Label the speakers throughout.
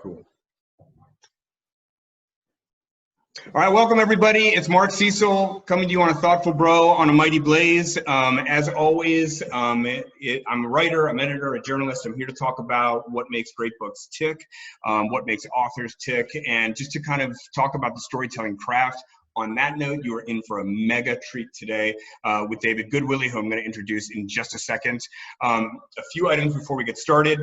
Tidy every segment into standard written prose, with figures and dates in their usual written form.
Speaker 1: cool. All right, welcome everybody. It's Mark Cecil coming to you on a Thoughtful Bro on a Mighty Blaze. As always, I'm a writer, I'm an editor, a journalist. I'm here to talk about what makes great books tick, what makes authors tick, and just to kind of talk about the storytelling craft. On that note, you are in for a mega treat today with David Goodwillie, who I'm going to introduce in just a second. A few items before we get started.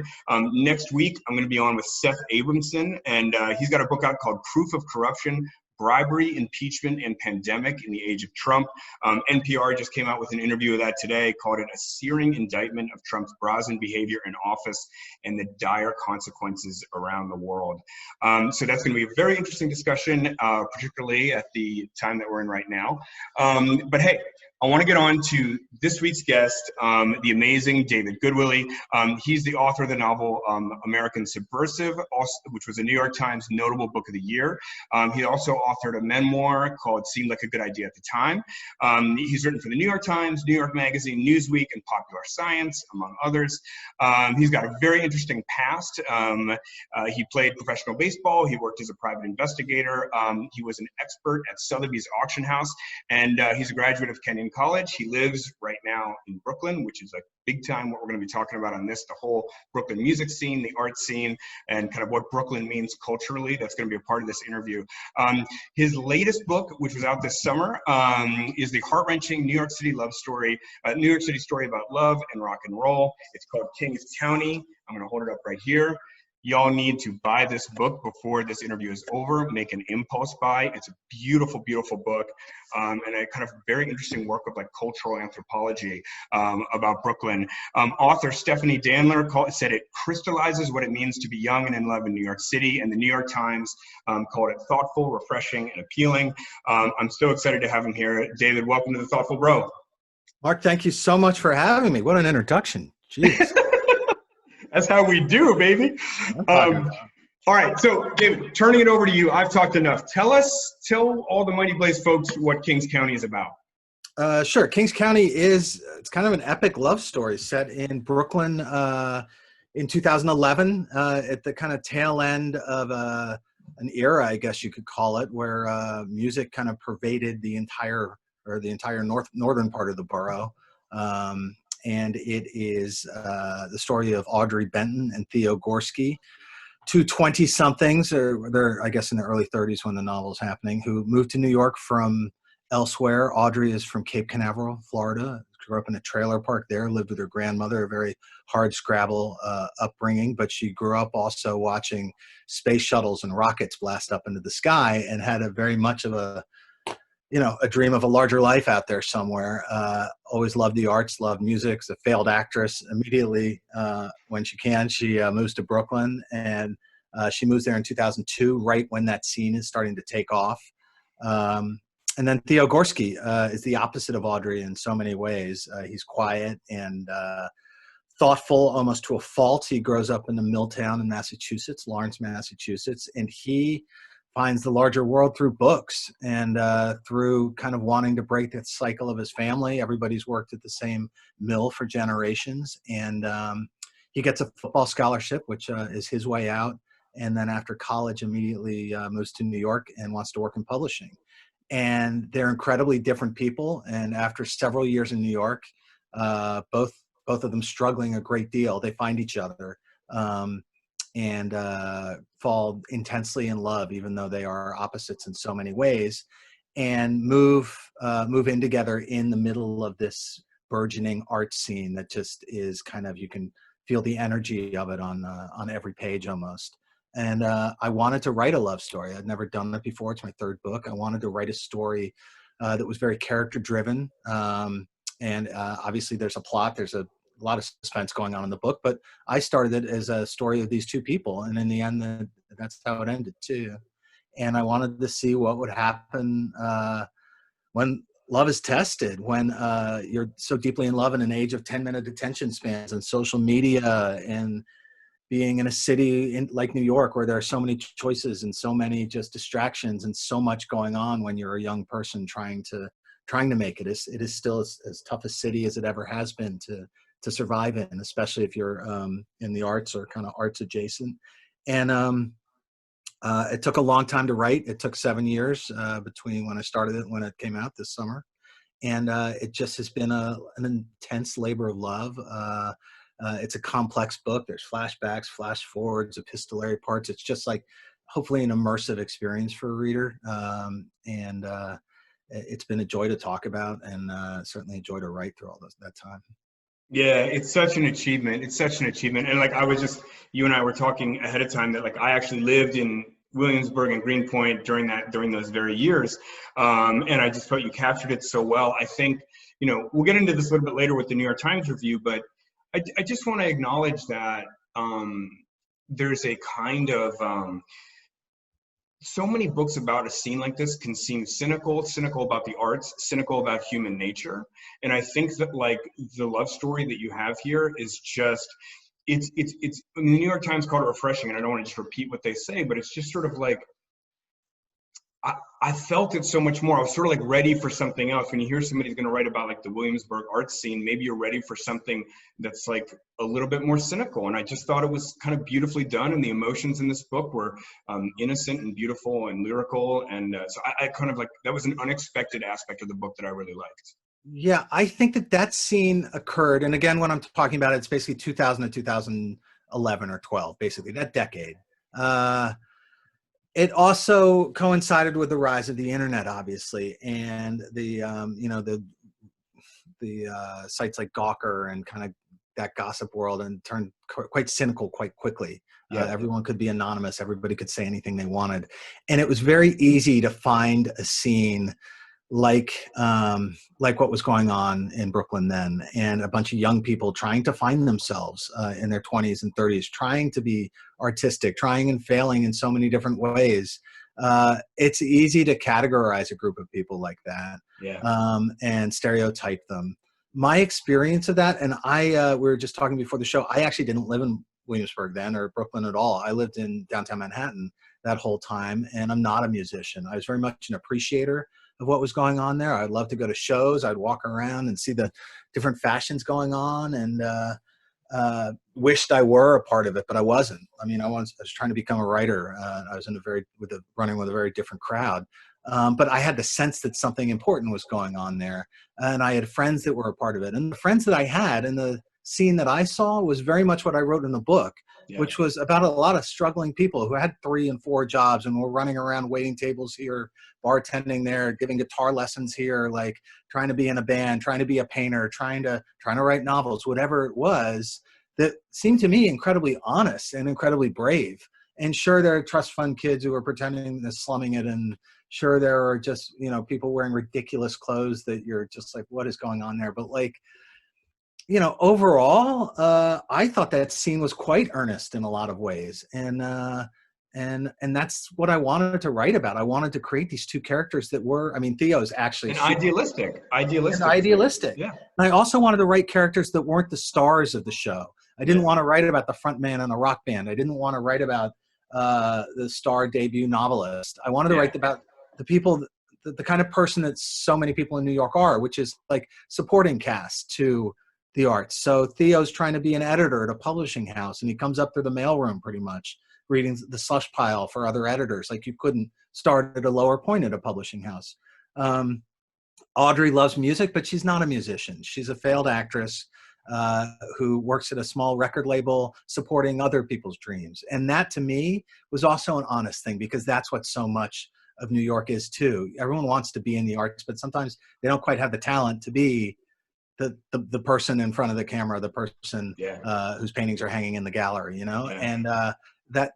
Speaker 1: Next week, I'm going to be on with Seth Abramson, and he's got a book out called Proof of Corruption: Bribery, Impeachment, and Pandemic in the Age of Trump. NPR just came out with an interview of that today, called it a searing indictment of Trump's brazen behavior in office and the dire consequences around the world. So that's going to be a very interesting discussion, particularly at the time that we're in right now. But hey, I want to get on to this week's guest, the amazing David Goodwillie. He's the author of the novel American Subversive, which was a New York Times notable book of the year. He also authored a memoir called Seemed Like a Good Idea at the Time. He's written for the New York Times, New York Magazine, Newsweek, and Popular Science, among others. He's got a very interesting past. He played professional baseball. He worked as a private investigator. He was an expert at Sotheby's auction house, and he's a graduate of Kenyon College. He lives right now in Brooklyn, which is like big time what we're going to be talking about on this, the whole Brooklyn music scene, the art scene, and kind of what Brooklyn means culturally. That's going to be a part of this interview. His latest book, which was out this summer, is the heart-wrenching New York City story about love and rock and roll. It's called Kings County. I'm going to hold it up right here. Y'all need to buy this book before this interview is over. Make an impulse buy. It's a beautiful, beautiful book, and a kind of very interesting work of like cultural anthropology about Brooklyn. Author Stephanie Danler said it crystallizes what it means to be young and in love in New York City, and the New York Times called it thoughtful, refreshing, and appealing. I'm so excited to have him here. David, welcome to the Thoughtful Bro.
Speaker 2: Mark, thank you so much for having me. What an introduction. Jeez.
Speaker 1: That's how we do, baby. All right, so David, turning it over to you. I've talked enough. Tell all the Mighty Blaze folks what Kings County is about.
Speaker 2: Sure. Kings County it's kind of an epic love story set in Brooklyn in 2011 at the kind of tail end of an era, I guess you could call it, where music kind of pervaded the entire northern part of the borough. And it is the story of Audrey Benton and Theo Gorski, two 20-somethings, or they're, I guess, in their early 30s when the novel's happening, who moved to New York from elsewhere. Audrey is from Cape Canaveral, Florida. Grew up in a trailer park there, lived with her grandmother, a very hard scrabble upbringing, but she grew up also watching space shuttles and rockets blast up into the sky and had very much of a dream of a larger life out there somewhere. Always loved the arts, loved music. Is a failed actress. Immediately, when she can, she moves to Brooklyn, and she moves there in 2002, right when that scene is starting to take off. And then Theo Gorski is the opposite of Audrey in so many ways. He's quiet and thoughtful, almost to a fault. He grows up in the mill town in Massachusetts, Lawrence, Massachusetts, and he finds the larger world through books and through kind of wanting to break the cycle of his family. Everybody's worked at the same mill for generations. And he gets a football scholarship, which is his way out. And then after college, immediately moves to New York and wants to work in publishing. And they're incredibly different people. And after several years in New York, both of them struggling a great deal, they find each other. And fall intensely in love, even though they are opposites in so many ways, and move in together in the middle of this burgeoning art scene that just is kind of, you can feel the energy of it on every page almost. And I wanted to write a love story. I'd never done that before. It's my third book. I wanted to write a story that was very character driven. And obviously there's a plot, there's a lot of suspense going on in the book, but I started it as a story of these two people. And in the end, that's how it ended too. And I wanted to see what would happen when love is tested, when you're so deeply in love in an age of 10-minute attention spans and social media, and being in a city like New York, where there are so many choices and so many just distractions and so much going on when you're a young person trying to make it. It is still as tough a city as it ever has been to survive in, especially if you're in the arts or kind of arts adjacent. And It took a long time to write. It took 7 years between when I started it and when it came out this summer. And it just has been an intense labor of love. It's a complex book. There's flashbacks, flash forwards, epistolary parts. It's just like hopefully an immersive experience for a reader. And it's been a joy to talk about, and certainly a joy to write through all that time.
Speaker 1: Yeah, it's such an achievement. It's such an achievement. And like you and I were talking ahead of time that like I actually lived in Williamsburg and Greenpoint during those very years. And I just thought you captured it so well. I think, we'll get into this a little bit later with the New York Times review, but I just want to acknowledge that there's a kind of, so many books about a scene like this can seem cynical about the arts, cynical about human nature. And I think that like the love story that you have here is just, it's the New York Times called it refreshing, and I don't want to just repeat what they say, but it's just sort of like, I felt it so much more. I was sort of like ready for something else. When you hear somebody's going to write about like the Williamsburg art scene, maybe you're ready for something that's like a little bit more cynical. And I just thought it was kind of beautifully done. And the emotions in this book were innocent and beautiful and lyrical. And so I kind of like, that was an unexpected aspect of the book that I really liked.
Speaker 2: Yeah, I think that scene occurred. And again, when I'm talking about it, it's basically 2000 to 2011 or 12, basically that decade. It also coincided with the rise of the internet, obviously, and the sites like Gawker and kind of that gossip world, and turned quite cynical quite quickly.
Speaker 1: Yeah.
Speaker 2: Everyone could be anonymous. Everybody could say anything they wanted. And it was very easy to find a scene like what was going on in Brooklyn then, and a bunch of young people trying to find themselves in their 20s and 30s, trying to be artistic, trying and failing in so many different ways. It's easy to categorize a group of people like that, and stereotype them. My experience of that, and we were just talking before the show, I actually didn't live in Williamsburg then or Brooklyn at all. I lived in downtown Manhattan that whole time, and I'm not a musician. I was very much an appreciator of what was going on there. I'd love to go to shows. I'd walk around and see the different fashions going on, and wished I were a part of it, but I wasn't. I mean, I was trying to become a writer. I was running with a very different crowd. But I had the sense that something important was going on there, and I had friends that were a part of it. And the friends that I had and the scene that I saw was very much what I wrote in the book, which was about a lot of struggling people who had 3 and 4 jobs and were running around waiting tables here, bartending there, giving guitar lessons here, like trying to be in a band, trying to be a painter, trying to write novels, whatever it was, that seemed to me incredibly honest and incredibly brave. And sure, there are trust fund kids who are pretending to slumming it, and sure, there are just, people wearing ridiculous clothes that you're just like, what is going on there? But like, overall, I thought that scene was quite earnest in a lot of ways. And that's what I wanted to write about. I wanted to create these 2 characters that were, Theo's actually
Speaker 1: idealistic.
Speaker 2: Yeah. And I also wanted to write characters that weren't the stars of the show. I didn't want to write about the front man in a rock band. I didn't want to write about the star debut novelist. I wanted to write about the people, the kind of person that so many people in New York are, which is like supporting cast to the arts. So Theo's trying to be an editor at a publishing house, and he comes up through the mailroom pretty much, reading the slush pile for other editors. Like, you couldn't start at a lower point at a publishing house. Audrey loves music, but she's not a musician. She's a failed actress who works at a small record label supporting other people's dreams. And that, to me, was also an honest thing, because that's what so much of New York is too. Everyone wants to be in the arts, but sometimes they don't quite have the talent to be the person in front of the camera, the person whose paintings are hanging in the gallery, and that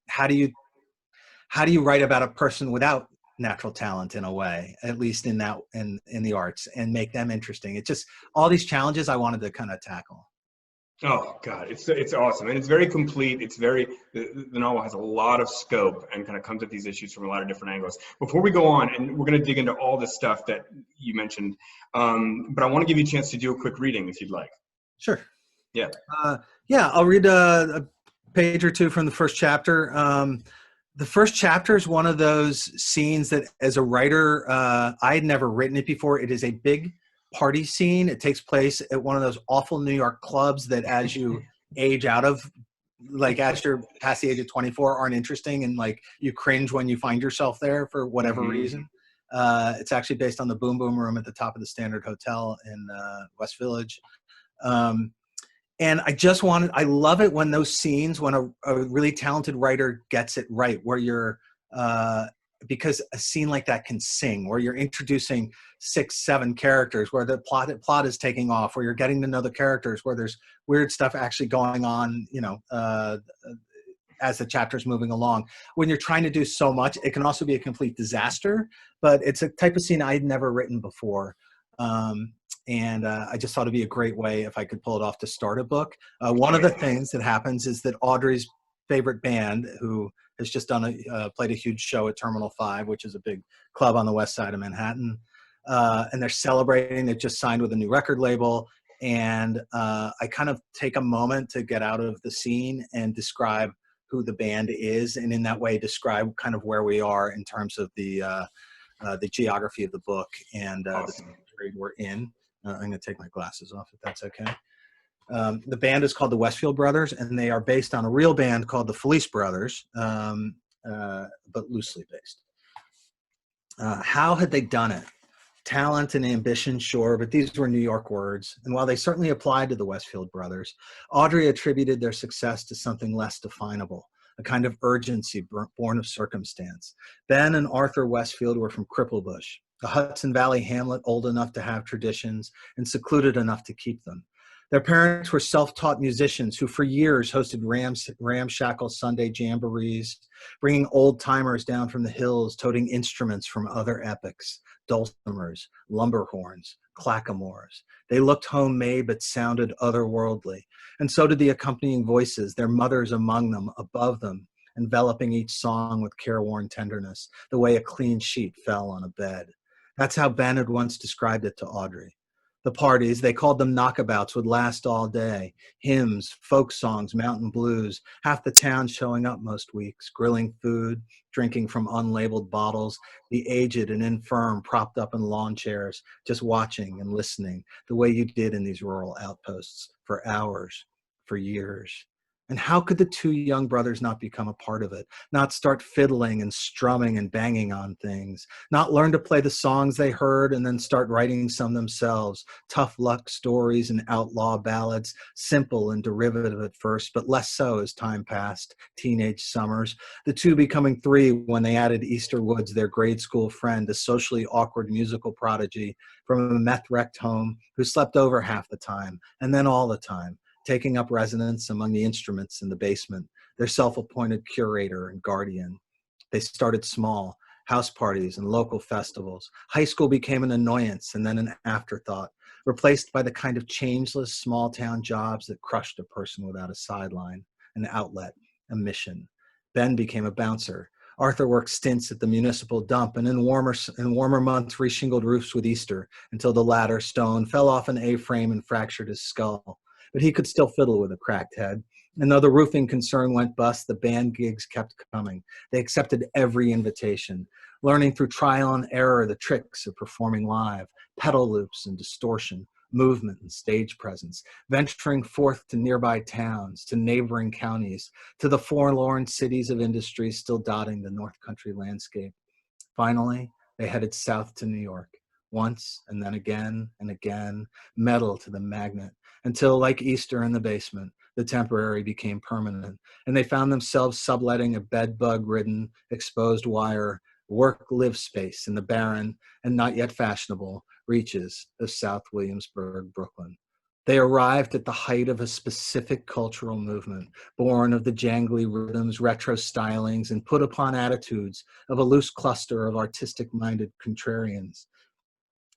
Speaker 2: how do you write about a person without natural talent, in a way, at least in the arts, and make them interesting? It's just all these challenges I wanted to kind of tackle.
Speaker 1: Oh God, it's awesome, and it's very complete. The novel has a lot of scope and kind of comes at these issues from a lot of different angles. Before we go on, and we're going to dig into all the stuff that you mentioned, but I want to give you a chance to do a quick reading if you'd like.
Speaker 2: Sure.
Speaker 1: Yeah.
Speaker 2: I'll read a page or 2 from the first chapter. The first chapter is one of those scenes that, as a writer, I had never written it before. It is a big party scene. It takes place at one of those awful New York clubs that, as you age out of like as you're past the age of 24 aren't interesting, and like you cringe when you find yourself there for whatever reason. It's actually based on the Boom Boom Room at the top of the Standard Hotel in West Village. And I love it when those scenes, when a really talented writer gets it right, where you're, because a scene like that can sing, where you're introducing 6, 7 characters, where the plot is taking off, where you're getting to know the characters, where there's weird stuff actually going on, as the chapter's moving along. When you're trying to do so much, it can also be a complete disaster, but it's a type of scene I'd never written before. And I just thought it'd be a great way if I could pull it off to start a book. One of the things that happens is that Audrey's favorite band, who has just played a huge show at Terminal 5, which is a big club on the west side of Manhattan, and they're celebrating. They just signed with a new record label, and I kind of take a moment to get out of the scene and describe who the band is, and in that way describe kind of where we are in terms of the geography of the book and the period we're in. I'm going to take my glasses off if that's okay. The band is called the Westfield Brothers, and they are based on a real band called the Felice Brothers, but loosely based. How had they done it? Talent and ambition, sure, but these were New York words. And while they certainly applied to the Westfield Brothers, Audrey attributed their success to something less definable, a kind of urgency born of circumstance. Ben and Arthur Westfield were from Cripplebush, a Hudson Valley hamlet old enough to have traditions and secluded enough to keep them. Their parents were self-taught musicians who for years hosted ramshackle Sunday jamborees, bringing old-timers down from the hills, toting instruments from other epochs, dulcimers, lumberhorns, clackamores. They looked homemade but sounded otherworldly, and so did the accompanying voices, their mothers among them, above them, enveloping each song with careworn tenderness, the way a clean sheet fell on a bed. That's how Ben had once described it to Audrey. The parties, they called them knockabouts, would last all day. Hymns, folk songs, mountain blues, half the town showing up most weeks, grilling food, drinking from unlabeled bottles, the aged and infirm propped up in lawn chairs, just watching and listening, the way you did in these rural outposts, for hours, for years. And how could the two young brothers not become a part of it, not start fiddling and strumming and banging on things, not learn to play the songs they heard and then start writing some themselves, tough luck stories and outlaw ballads, simple and derivative at first, but less so as time passed, teenage summers, the two becoming 3 when they added Easter Woods, their grade school friend, a socially awkward musical prodigy from a meth-wrecked home who slept over half the time and then all the time, taking up residence among the instruments in the basement, their self-appointed curator and guardian. They started small, house parties and local festivals. High school became an annoyance and then an afterthought, replaced by the kind of changeless small-town jobs that crushed a person without a sideline, an outlet, a mission. Ben became a bouncer. Arthur worked stints at the municipal dump and in warmer months reshingled roofs with Easter until the latter, stone, fell off an A-frame and fractured his skull. But he could still fiddle with a cracked head. And though the roofing concern went bust, the band gigs kept coming. They accepted every invitation, learning through trial and error the tricks of performing live, pedal loops and distortion, movement and stage presence, venturing forth to nearby towns, to neighboring counties, to the forlorn cities of industry still dotting the North Country landscape. Finally, they headed south to New York, once and then again and again, metal to the magnet, until, like Easter in the basement, the temporary became permanent, and they found themselves subletting a bed-bug-ridden, exposed wire work-live space in the barren and not yet fashionable reaches of South Williamsburg, Brooklyn. They arrived at the height of a specific cultural movement, born of the jangly rhythms, retro stylings, and put upon attitudes of a loose cluster of artistic-minded contrarians.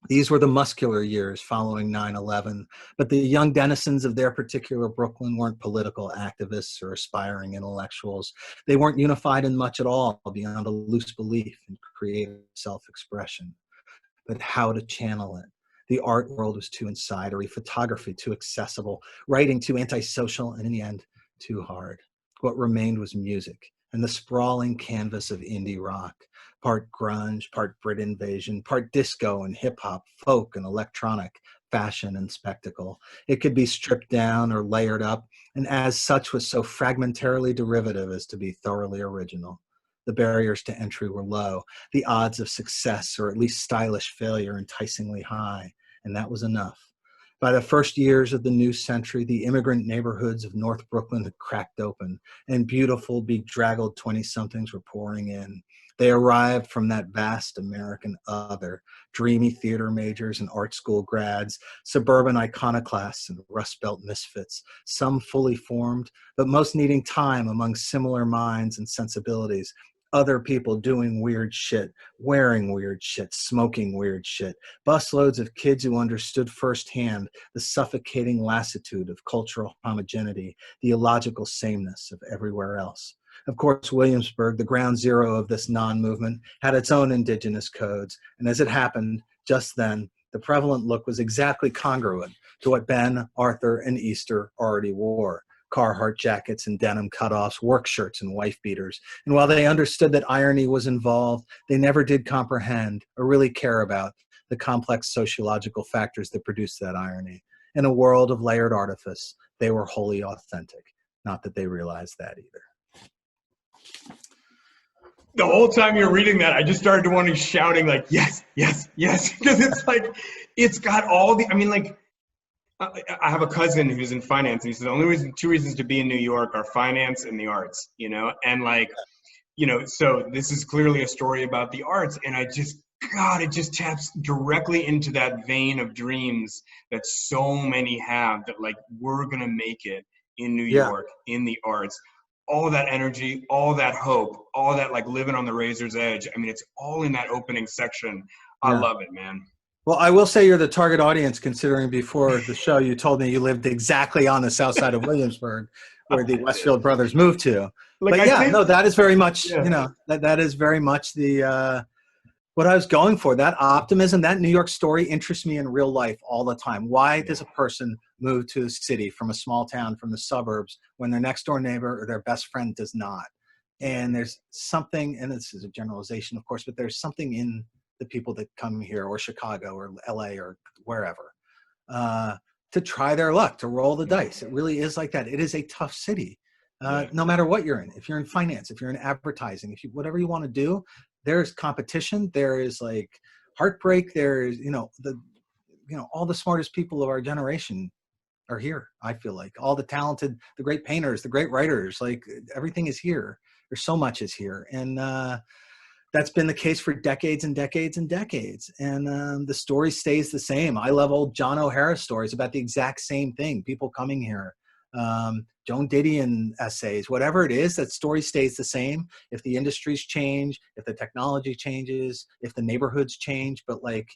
Speaker 2: These were the muscular years following 9/11, but the young denizens of their particular Brooklyn weren't political activists or aspiring intellectuals. They weren't unified in much at all beyond a loose belief in creative self-expression. But how to channel it? The art world was too insidery, photography too accessible, writing too antisocial, and in the end, too hard. What remained was music and the sprawling canvas of indie rock, part grunge, part Brit invasion, part disco and hip hop, folk and electronic, fashion and spectacle. It could be stripped down or layered up, and as such was so fragmentarily derivative as to be thoroughly original. The barriers to entry were low, the odds of success or at least stylish failure enticingly high, and that was enough. By the first years of the new century, the immigrant neighborhoods of North Brooklyn had cracked open, and beautiful, bedraggled 20-somethings were pouring in. They arrived from that vast American other, dreamy theater majors and art school grads, suburban iconoclasts and Rust Belt misfits, some fully formed, but most needing time among similar minds and sensibilities. Other people doing weird shit, wearing weird shit, smoking weird shit. Busloads of kids who understood firsthand the suffocating lassitude of cultural homogeneity, the illogical sameness of everywhere else. Of course, Williamsburg, the ground zero of this non-movement, had its own indigenous codes, and as it happened, just then, the prevalent look was exactly congruent to what Ben, Arthur, and Easter already wore. Carhartt jackets and denim cutoffs, work shirts and wife beaters. And while they understood that irony was involved, they never did comprehend or really care about the complex sociological factors that produced that irony. In a world of layered artifice, they were wholly authentic. Not that they realized that either.
Speaker 1: The whole time you're reading that, I just started to want to shouting like, yes, yes, yes. Because it's like, it's got all the, I mean, like, I have a cousin who's in finance, and he says the only two reasons to be in New York are finance and the arts, you know? And like, you know, so this is clearly a story about the arts, and God, it just taps directly into that vein of dreams that so many have, that like, we're gonna make it in New York, in the arts. All that energy, all that hope, all that like living on the razor's edge. I mean, it's all in that opening section. I love it, man.
Speaker 2: Well, I will say you're the target audience, considering before the show you told me you lived exactly on the south side of Williamsburg, where the Westfield brothers moved to. Like, but yeah, no, that is very much, you know, that is very much the what I was going for. That optimism, that New York story interests me in real life all the time. Why does a person move to the city from a small town, from the suburbs, when their next door neighbor or their best friend does not? And there's something, and this is a generalization, of course, but there's something in the people that come here, or Chicago or LA or wherever, to try their luck, to roll the dice. It really is like that. It is a tough city, no matter what you're in. If you're in finance, if you're in advertising, if you, whatever you want to do, there's competition. There is like heartbreak. There's, all the smartest people of our generation are here. I feel like all the talented, the great painters, the great writers, like everything is here. There's so much is here. And, that's been the case for decades and decades and decades. And the story stays the same. I love old John O'Hara stories about the exact same thing. People coming here, Joan Didion essays, whatever it is, that story stays the same. If the industries change, if the technology changes, if the neighborhoods change, but like,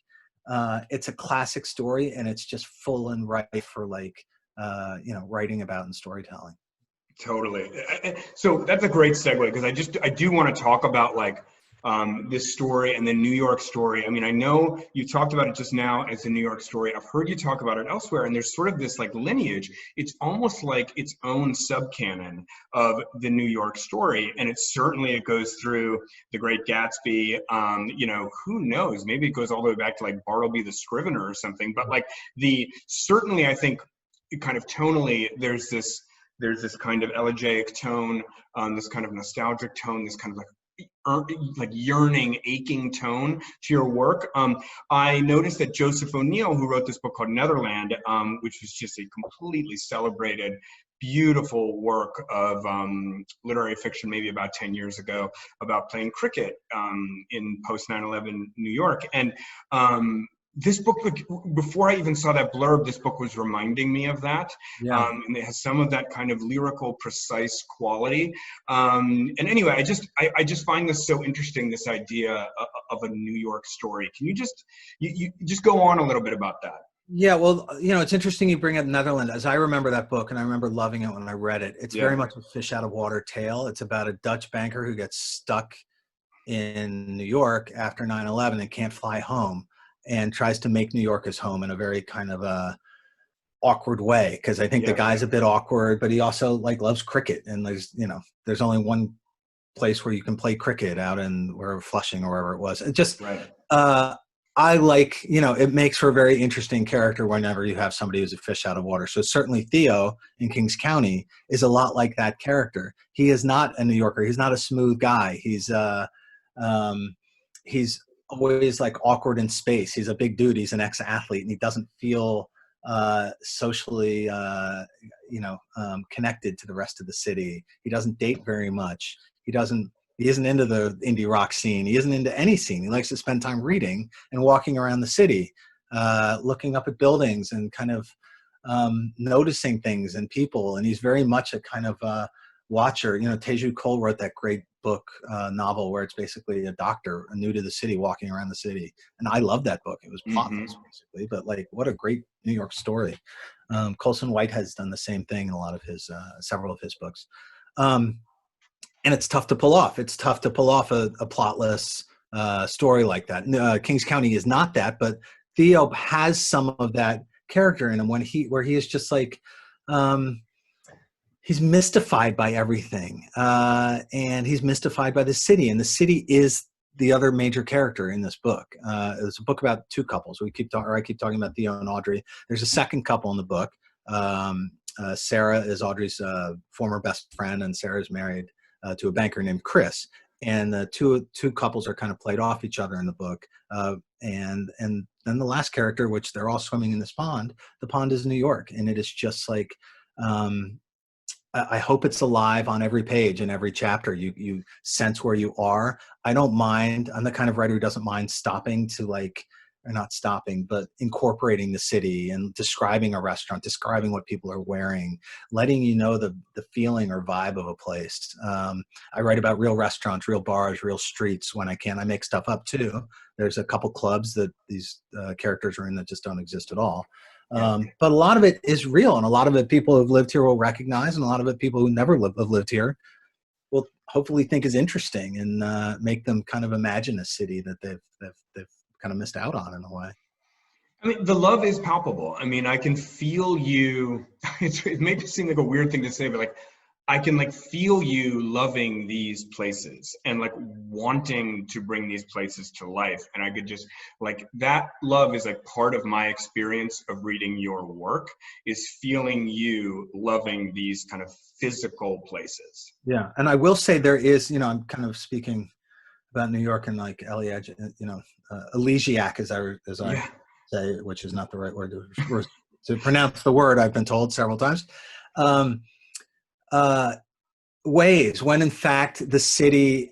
Speaker 2: it's a classic story, and it's just full and ripe for like, writing about and storytelling.
Speaker 1: Totally. So that's a great segue, because I do want to talk about like, this story and the New York story. I mean, I know you talked about it just now as a New York story. I've heard you talk about it elsewhere, and there's sort of this like lineage. It's almost like its own subcanon of the New York story, and it goes through The Great Gatsby. Who knows? Maybe it goes all the way back to like Bartleby the Scrivener or something. But like certainly, I think kind of tonally, there's this kind of elegiac tone, this kind of nostalgic tone, this kind of like yearning, aching tone to your work. I noticed that Joseph O'Neill, who wrote this book called Netherland, which was just a completely celebrated, beautiful work of literary fiction, maybe about 10 years ago, about playing cricket in post 9/11 New York. And this book, before I even saw that blurb, this book was reminding me of that. And it has some of that kind of lyrical, precise quality. And anyway, I just find this so interesting, this idea of a New York story. Can you just go on a little bit about that?
Speaker 2: Yeah, well, it's interesting you bring up Netherland, as I remember that book, and I remember loving it when I read it. It's very much a fish out of water tale. It's about a Dutch banker who gets stuck in New York after 9/11 and can't fly home, and tries to make New York his home in a very kind of awkward way. Cause I think the guy's a bit awkward, but he also like loves cricket. And there's only one place where you can play cricket, out in Flushing or wherever it was. It just, I like, it makes for a very interesting character whenever you have somebody who's a fish out of water. So certainly Theo in Kings County is a lot like that character. He is not a New Yorker. He's not a smooth guy. Um, he's always like awkward in space. He's a big dude. He's an ex-athlete, and he doesn't feel socially, connected to the rest of the city. He doesn't date very much. He isn't into the indie rock scene. He isn't into any scene. He likes to spend time reading and walking around the city, looking up at buildings and kind of noticing things and people. And he's very much a kind of watcher. Teju Cole wrote that great book novel where it's basically a doctor new to the city walking around the city. And I love that book. It was plotless basically, but like what a great New York story. Colson White has done the same thing in a lot of his, several of his books. And it's tough to pull off. It's tough to pull off a plotless story like that. Kings County is not that, but Theo has some of that character in him where he is just like, he's mystified by everything, and he's mystified by the city, and the city is the other major character in this book. It's a book about two couples. I keep talking about Theo and Audrey. There's a second couple in the book. Sarah is Audrey's former best friend, and Sarah's married to a banker named Chris. And the two couples are kind of played off each other in the book. And then the last character, which they're all swimming in this pond, the pond is New York. And it is just like, I hope it's alive on every page and every chapter. You sense where you are. I don't mind. I'm the kind of writer who doesn't mind stopping to or not stopping, but incorporating the city and describing a restaurant, describing what people are wearing, letting you know the feeling or vibe of a place. I write about real restaurants, real bars, real streets when I can. I make stuff up too. There's a couple clubs that these characters are in that just don't exist at all. But a lot of it is real, and a lot of it people who've lived here will recognize, and a lot of it people who never have lived here will hopefully think is interesting and make them kind of imagine a city that they've kind of missed out on in a way.
Speaker 1: I mean, the love is palpable. I mean, I can feel you. It may seem like a weird thing to say, but like, I can like feel you loving these places and like wanting to bring these places to life. And I could just like that love is like part of my experience of reading your work is feeling you loving these kind of physical places.
Speaker 2: Yeah. And I will say there is, I'm kind of speaking about New York and like elegiac as I say, which is not the right word to pronounce the word, I've been told several times. Ways when in fact the city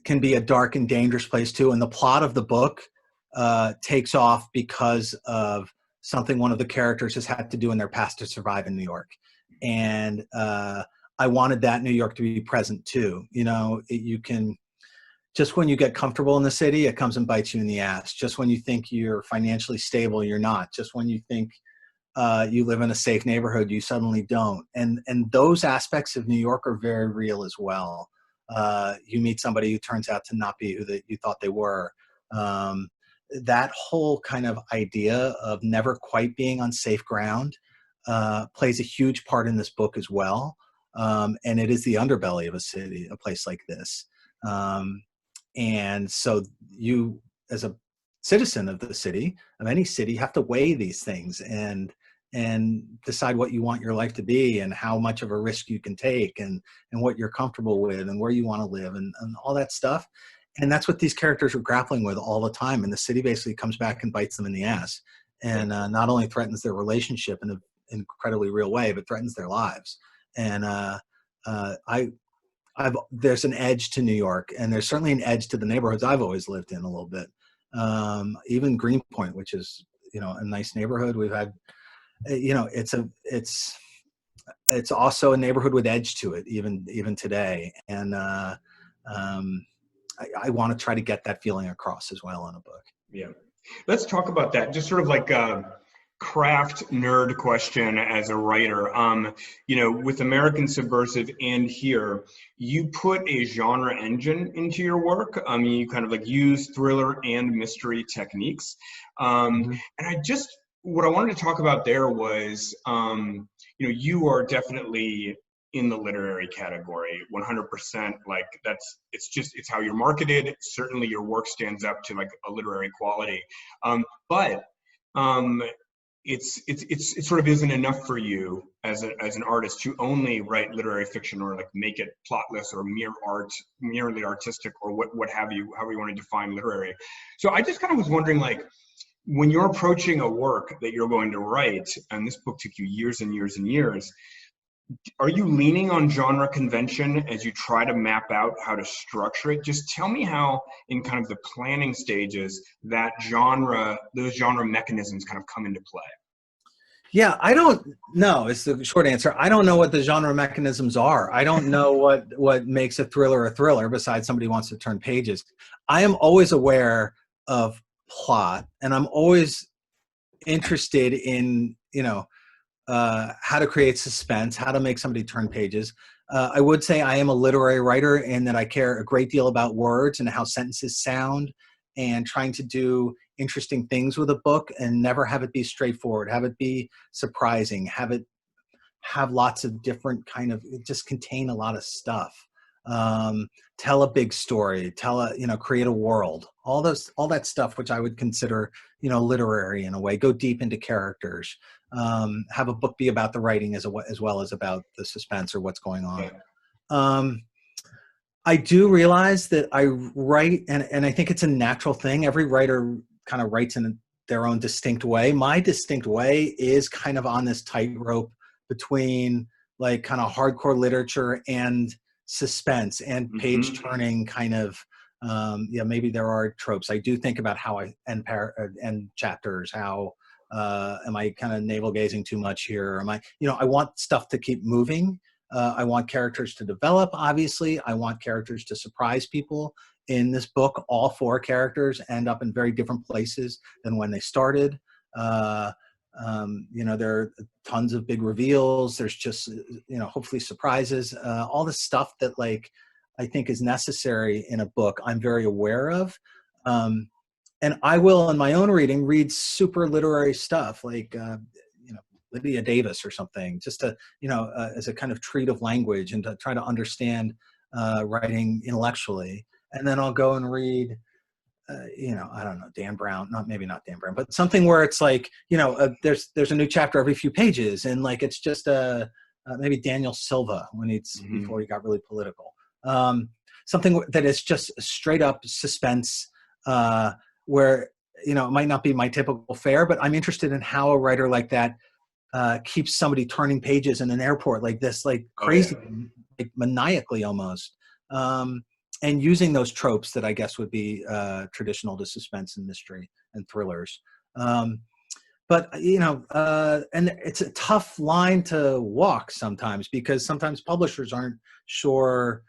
Speaker 2: can be a dark and dangerous place too, and the plot of the book takes off because of something one of the characters has had to do in their past to survive in New York. And I wanted that New York to be present too. You can, just when you get comfortable in the city, it comes and bites you in the ass. Just when you think you're financially stable, you're not. Just when you think you live in a safe neighborhood, you suddenly don't. And those aspects of New York are very real as well. You meet somebody who turns out to not be who you thought they were. That whole kind of idea of never quite being on safe ground plays a huge part in this book as well. And it is the underbelly of a place like this. And so you, as a citizen of the city, of any city, have to weigh these things and decide what you want your life to be and how much of a risk you can take and what you're comfortable with and where you want to live and all that stuff. And that's what these characters are grappling with all the time. And the city basically comes back and bites them in the ass and not only threatens their relationship in an incredibly real way, but threatens their lives. And there's an edge to New York, and there's certainly an edge to the neighborhoods I've always lived in a little bit. Even Greenpoint, which is, a nice neighborhood. We've had, it's also a neighborhood with edge to it, even today. And I want to try to get that feeling across as well in a book.
Speaker 1: Yeah. Let's talk about that. Just sort of like craft nerd question as a writer. With American Subversive and here, you put a genre engine into your work. You kind of like use thriller and mystery techniques. And what I wanted to talk about there was, you are definitely in the literary category, 100%. Like it's how you're marketed. Certainly your work stands up to like a literary quality. But it sort of isn't enough for you as an artist to only write literary fiction or like make it plotless or merely artistic or what have you, however you want to define literary. So I just kind of was wondering, like, when you're approaching a work that you're going to write, and this book took you years and years and years, are you leaning on genre convention as you try to map out how to structure it? Just tell me how, in kind of the planning stages, those genre mechanisms kind of come into play.
Speaker 2: Yeah, I don't know. It's the short answer. I don't know what the genre mechanisms are. I don't know what makes a thriller besides somebody wants to turn pages. I am always aware of plot, and I'm always interested in, how to create suspense, how to make somebody turn pages. I would say I am a literary writer in that I care a great deal about words and how sentences sound, and trying to do interesting things with a book and never have it be straightforward, have it be surprising, have lots of different just contain a lot of stuff. Tell a big story, create a world, all that stuff, which I would consider, literary in a way. Go deep into characters. Have a book be about the writing as well as about the suspense or what's going on.
Speaker 1: Yeah.
Speaker 2: I do realize that I write, and I think it's a natural thing. Every writer kind of writes in their own distinct way. My distinct way is kind of on this tightrope between like kind of hardcore literature and suspense and page turning kind of, maybe there are tropes. I do think about how I end chapters. How am I kind of navel gazing too much here? Am I want stuff to keep moving. I want characters to develop, obviously. I want characters to surprise people. In this book, all 4 characters end up in very different places than when they started. There are tons of big reveals. There's just, hopefully surprises. All the stuff that, like, I think is necessary in a book, I'm very aware of. And I will, in my own reading, read super literary stuff, like, Lydia Davis or something, just to, as a kind of treat of language and to try to understand writing intellectually. And then I'll go and read, I don't know, Dan Brown, maybe not Dan Brown, but something where it's like, there's a new chapter every few pages. And like, it's just maybe Daniel Silva before he got really political. Something that is just straight up suspense, where, it might not be my typical fare, but I'm interested in how a writer like that keeps somebody turning pages in an airport like this, like crazy, like maniacally almost, and using those tropes that I guess would be traditional to suspense and mystery and thrillers. But and it's a tough line to walk sometimes, because sometimes publishers aren't sure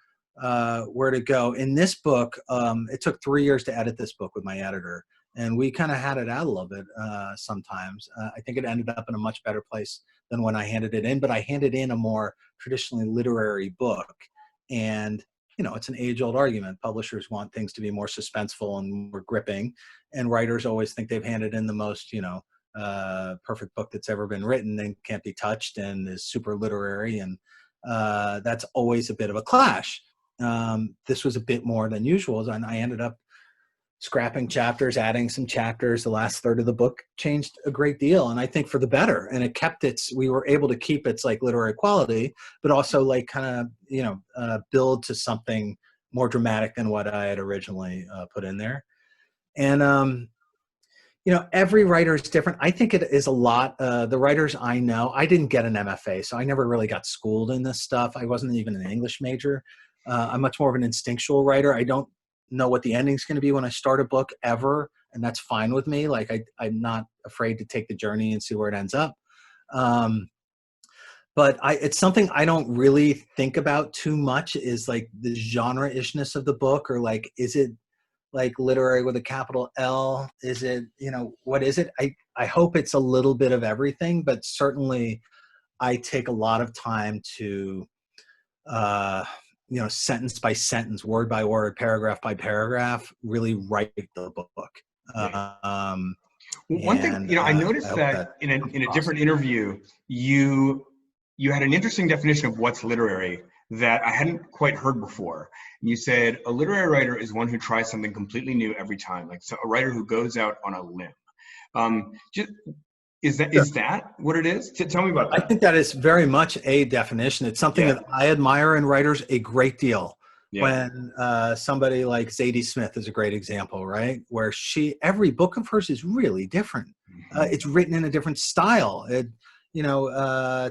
Speaker 2: where to go. In this book, it took 3 years to edit this book with my editor. And we kind of had it out a little bit sometimes. I think it ended up in a much better place than when I handed it in, but I handed in a more traditionally literary book. And, it's an age-old argument. Publishers want things to be more suspenseful and more gripping. And writers always think they've handed in the most, perfect book that's ever been written and can't be touched and is super literary. And that's always a bit of a clash. This was a bit more than usual, and I ended up scrapping chapters, adding some chapters. The last third of the book changed a great deal, and I think for the better. And it kept we were able to keep its like literary quality, but also like kind of, build to something more dramatic than what I had originally put in there. And, every writer is different. I think it is a lot. The writers I know, I didn't get an MFA, so I never really got schooled in this stuff. I wasn't even an English major. I'm much more of an instinctual writer. I don't know what the ending's going to be when I start a book ever, and that's fine with me. Like I'm not afraid to take the journey and see where it ends up. But it's something I don't really think about too much, is like the genre-ishness of the book, or like, is it like literary with a capital L? Is it, what is it? I hope it's a little bit of everything, but certainly I take a lot of time to, sentence by sentence, word by word, paragraph by paragraph, really write the book.
Speaker 1: One thing, I noticed that in a different interview, you you had an interesting definition of what's literary that I hadn't quite heard before. You said a literary writer is one who tries something completely new every time, like so a writer who goes out on a limb. Just,
Speaker 2: Sure.
Speaker 1: is that what it is? Tell me about
Speaker 2: I
Speaker 1: that.
Speaker 2: think that is very much a definition. It's something
Speaker 1: Yeah,
Speaker 2: that I admire in writers a great deal.
Speaker 1: yeah,
Speaker 2: When somebody like Zadie Smith is a great example, right? Where every book of hers is really different.
Speaker 1: mhm,
Speaker 2: It's written in a different style. It,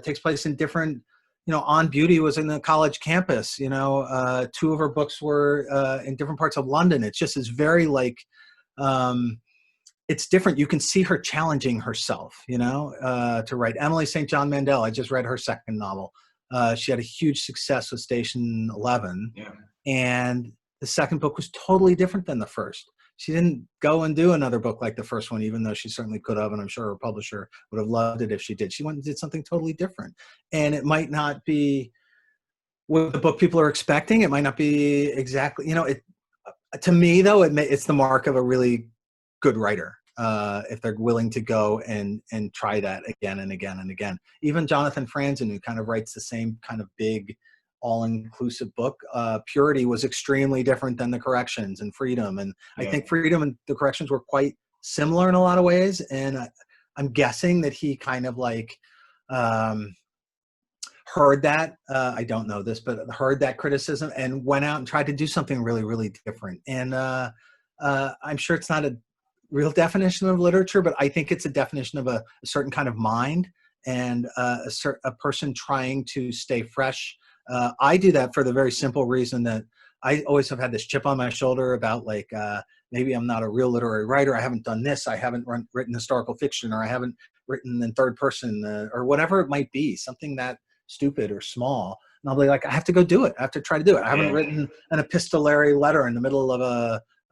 Speaker 2: takes place in different, On Beauty was in the college campus. Two of her books were in different parts of London. It's just is very like, um, it's different. You can see her challenging herself, to write. Emily St. John Mandel, I just read her second novel. She had a huge success with Station 11,
Speaker 1: yeah,
Speaker 2: and the second book was totally different than the first. She didn't go and do another book like the first one, even though she certainly could have, and I'm sure her publisher would have loved it if she did. She went and did something totally different. And it might not be what the book people are expecting. It might not be exactly, to me, though, it's the mark of a really good writer, if they're willing to go and try that again and again and again. Even Jonathan Franzen, who kind of writes the same kind of big, all-inclusive book, Purity was extremely different than The Corrections and Freedom. And I
Speaker 1: yeah.
Speaker 2: think Freedom and The Corrections were quite similar in a lot of ways. And I'm guessing that he kind of like um, heard that. I don't know this, but heard that criticism and went out and tried to do something really, really different. And I'm sure it's not a real definition of literature, but I think it's a definition of a certain kind of mind and a person trying to stay fresh. I do that for the very simple reason that I always have had this chip on my shoulder about like, maybe I'm not a real literary writer. I haven't done this. I haven't written historical fiction, or I haven't written in third person, or whatever it might be, something that stupid or small. And I'll be like, I have to go do it. I have to try to do it. I haven't
Speaker 1: Yeah.
Speaker 2: written an epistolary letter in the middle of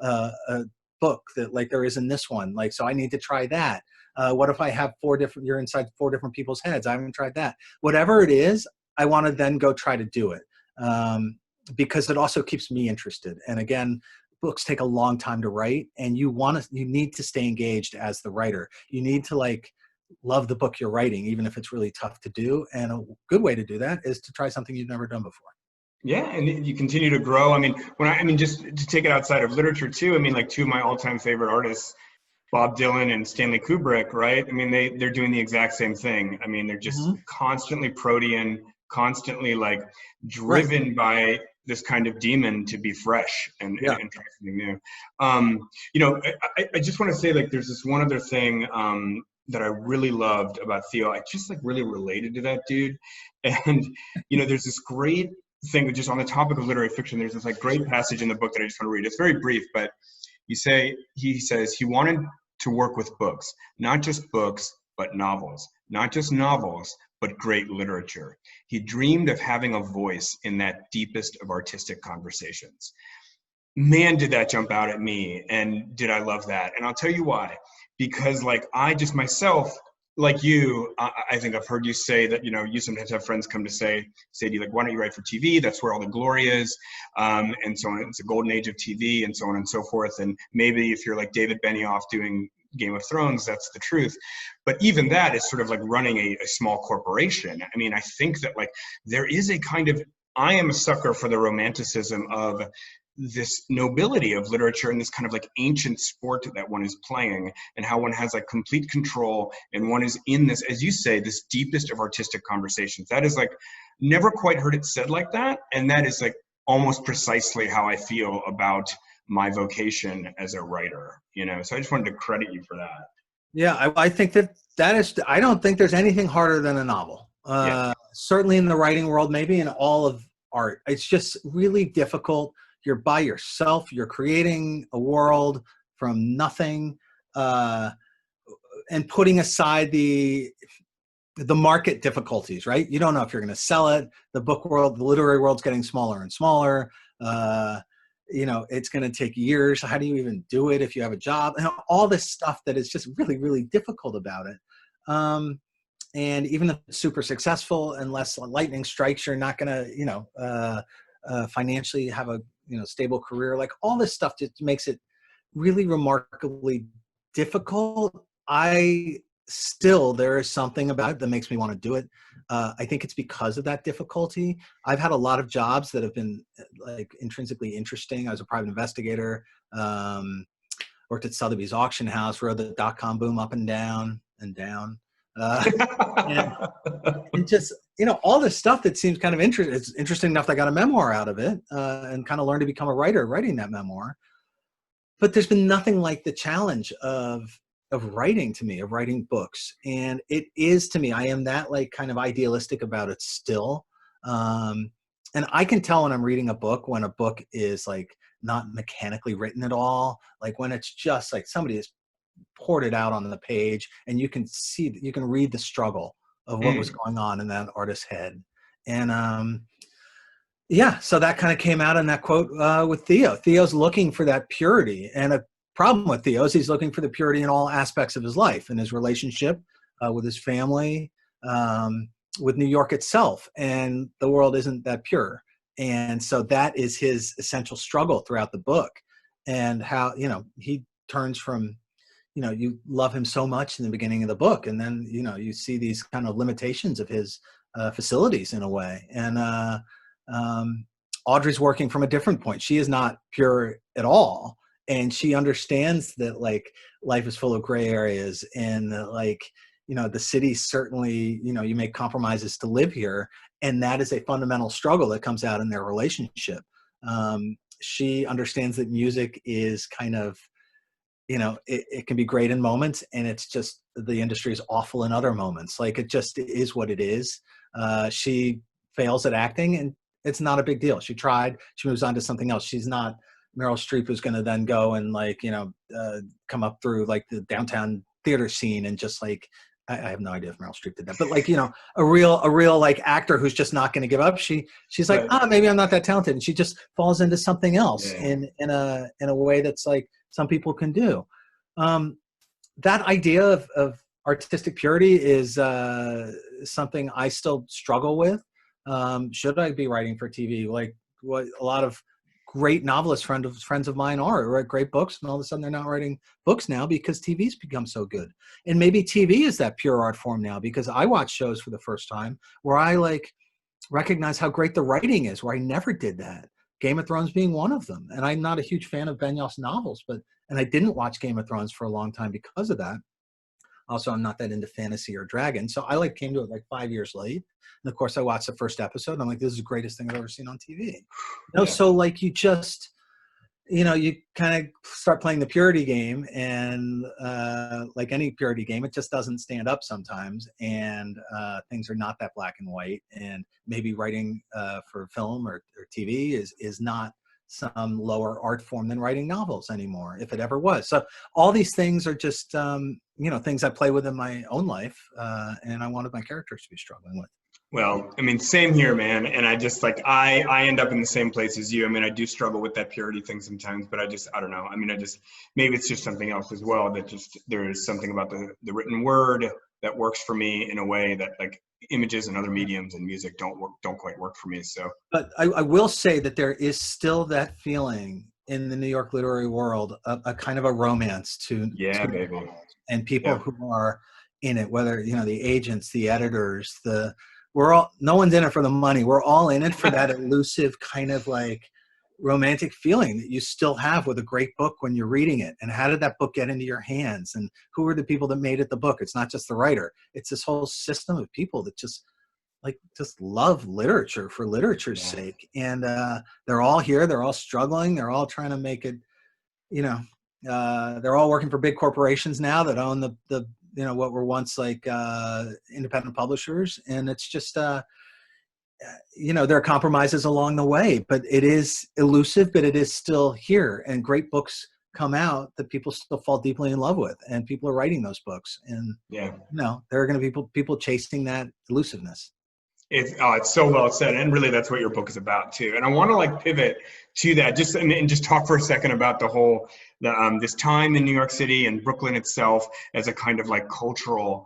Speaker 2: a book that like there is in this one. Like, so I need to try that. What if I have you're inside four different people's heads? I haven't tried that. Whatever it is, I want to then go try to do it. Because it also keeps me interested. And again, books take a long time to write, and you need to stay engaged as the writer. You need to like love the book you're writing, even if it's really tough to do. And a good way to do that is to try something you've never done before.
Speaker 1: Yeah, and you continue to grow. I mean, just to take it outside of literature too. I mean, like two of my all-time favorite artists, Bob Dylan and Stanley Kubrick, right? I mean, they're doing the exact same thing. I mean, they're just
Speaker 2: Mm-hmm.
Speaker 1: constantly protean, constantly like
Speaker 2: Right.
Speaker 1: driven by this kind of demon to be fresh
Speaker 2: Yeah.
Speaker 1: and try something new. I just want to say like there's this one other thing that I really loved about Theo. I just like really related to that dude. And there's this great thing just on the topic of literary fiction. There's this like great passage in the book that I just want to read. It's very brief, but he says he wanted to work with books, not just books, but novels, not just novels, but great literature. He dreamed of having a voice in that deepest of artistic conversations. Man, did that jump out at me, and did I love that? And I'll tell you why. Because like I just myself, like you, I think I've heard you say that, you sometimes have friends come to say to you, like, why don't you write for TV? That's where all the glory is. And so on. It's a golden age of TV and so on and so forth. And maybe if you're like David Benioff doing Game of Thrones, that's the truth. But even that is sort of like running a small corporation. I mean, I think that like there is a kind of, I am a sucker for the romanticism of this nobility of literature and this kind of like ancient sport that one is playing, and how one has like complete control, and one is in this, as you say, this deepest of artistic conversations. That is like, never quite heard it said like that. And that is like almost precisely how I feel about my vocation as a writer, so I just wanted to credit you for that.
Speaker 2: Yeah. I think that is, I don't think there's anything harder than a novel.
Speaker 1: Yeah.
Speaker 2: Certainly in the writing world, maybe in all of art, it's just really difficult. You're by yourself. You're creating a world from nothing, and putting aside the market difficulties, right? You don't know if you're going to sell it. The book world, the literary world's getting smaller and smaller. It's going to take years. How do you even do it if you have a job? And all this stuff that is just really, really difficult about it. And even if it's super successful, unless lightning strikes, you're not going to, financially have a stable career. Like all this stuff just makes it really remarkably difficult. There is something about it that makes me want to do it. I think it's because of that difficulty. I've had a lot of jobs that have been like intrinsically interesting. I was a private investigator, worked at Sotheby's auction house, rode the dot-com boom up and down and down. And, and just, all this stuff that seems kind of interesting. It's interesting enough that I got a memoir out of it, and kind of learned to become a writer writing that memoir. But there's been nothing like the challenge of writing to me, of writing books. And it is, to me, I am that like kind of idealistic about it still. And I can tell when I'm reading a book, when a book is like not mechanically written at all, like when it's just like somebody has poured it out on the page and you can see, you can read the struggle of what was going on in that artist's head. And yeah, so that kind of came out in that quote with Theo. Theo's looking for that purity, and a problem with Theo is he's looking for the purity in all aspects of his life, in his relationship with his family, with New York itself, and the world isn't that pure. And so that is his essential struggle throughout the book, and how, he turns from, you love him so much in the beginning of the book, and then, you see these kind of limitations of his facilities in a way. And Audrey's working from a different point. She is not pure at all. And she understands that like life is full of gray areas, and like, the city certainly, you make compromises to live here. And that is a fundamental struggle that comes out in their relationship. She understands that music is kind of, it can be great in moments, and it's just, the industry is awful in other moments. Like, it just is what it is. She fails at acting, and it's not a big deal. She tried, she moves on to something else. She's not Meryl Streep, who's going to then go and like, come up through like the downtown theater scene and just like, I have no idea if Meryl Streep did that, but like, a real like actor who's just not going to give up. She's like, maybe I'm not that talented. And she just falls into something else in a way that's like some people can do. That idea of artistic purity is something I still struggle with. Should I be writing for TV? Like what a lot of great novelists, friends of mine write great books, and all of a sudden they're not writing books now because TV's become so good. And maybe TV is that pure art form now, because I watch shows for the first time where I like recognize how great the writing is, where I never did that. Game of Thrones being one of them. And I'm not a huge fan of Benioff's novels, and I didn't watch Game of Thrones for a long time because of that. Also, I'm not that into fantasy or dragons. So I came to it like 5 years late. And of course I watched the first episode and I'm like, this is the greatest thing I've ever seen on TV. So like you just, you kind of start playing the purity game, and like any purity game, it just doesn't stand up sometimes. And things are not that black and white. And maybe writing for film or TV is not some lower art form than writing novels anymore, if it ever was. So all these things are just, things I play with in my own life, and I wanted my characters to be struggling with.
Speaker 1: Well, I mean, same here, man. And I just like, I end up in the same place as you. I mean, I do struggle with that purity thing sometimes, but I don't know. I mean, maybe it's just something else as well, that just, there is something about the written word that works for me in a way that like images and other mediums and music don't quite work for me. So,
Speaker 2: but I will say that there is still that feeling in the New York literary world, a kind of a romance to
Speaker 1: baby.
Speaker 2: And people who are in it, whether, the agents, the editors, no one's in it for the money. We're all in it for that elusive kind of like romantic feeling that you still have with a great book when you're reading it. And how did that book get into your hands? And who are the people that made it the book? It's not just the writer. It's this whole system of people that just love literature for literature's sake. And they're all here. They're all struggling. They're all trying to make it, they're all working for big corporations now that own the what were once like independent publishers. And it's just, there are compromises along the way, but it is elusive, but it is still here. And great books come out that people still fall deeply in love with, and people are writing those books. And, there are going to be people chasing that elusiveness.
Speaker 1: It's so well said, and really that's what your book is about too. And I want to like pivot to that and just talk for a second about the whole this time in New York City and Brooklyn itself as a kind of like cultural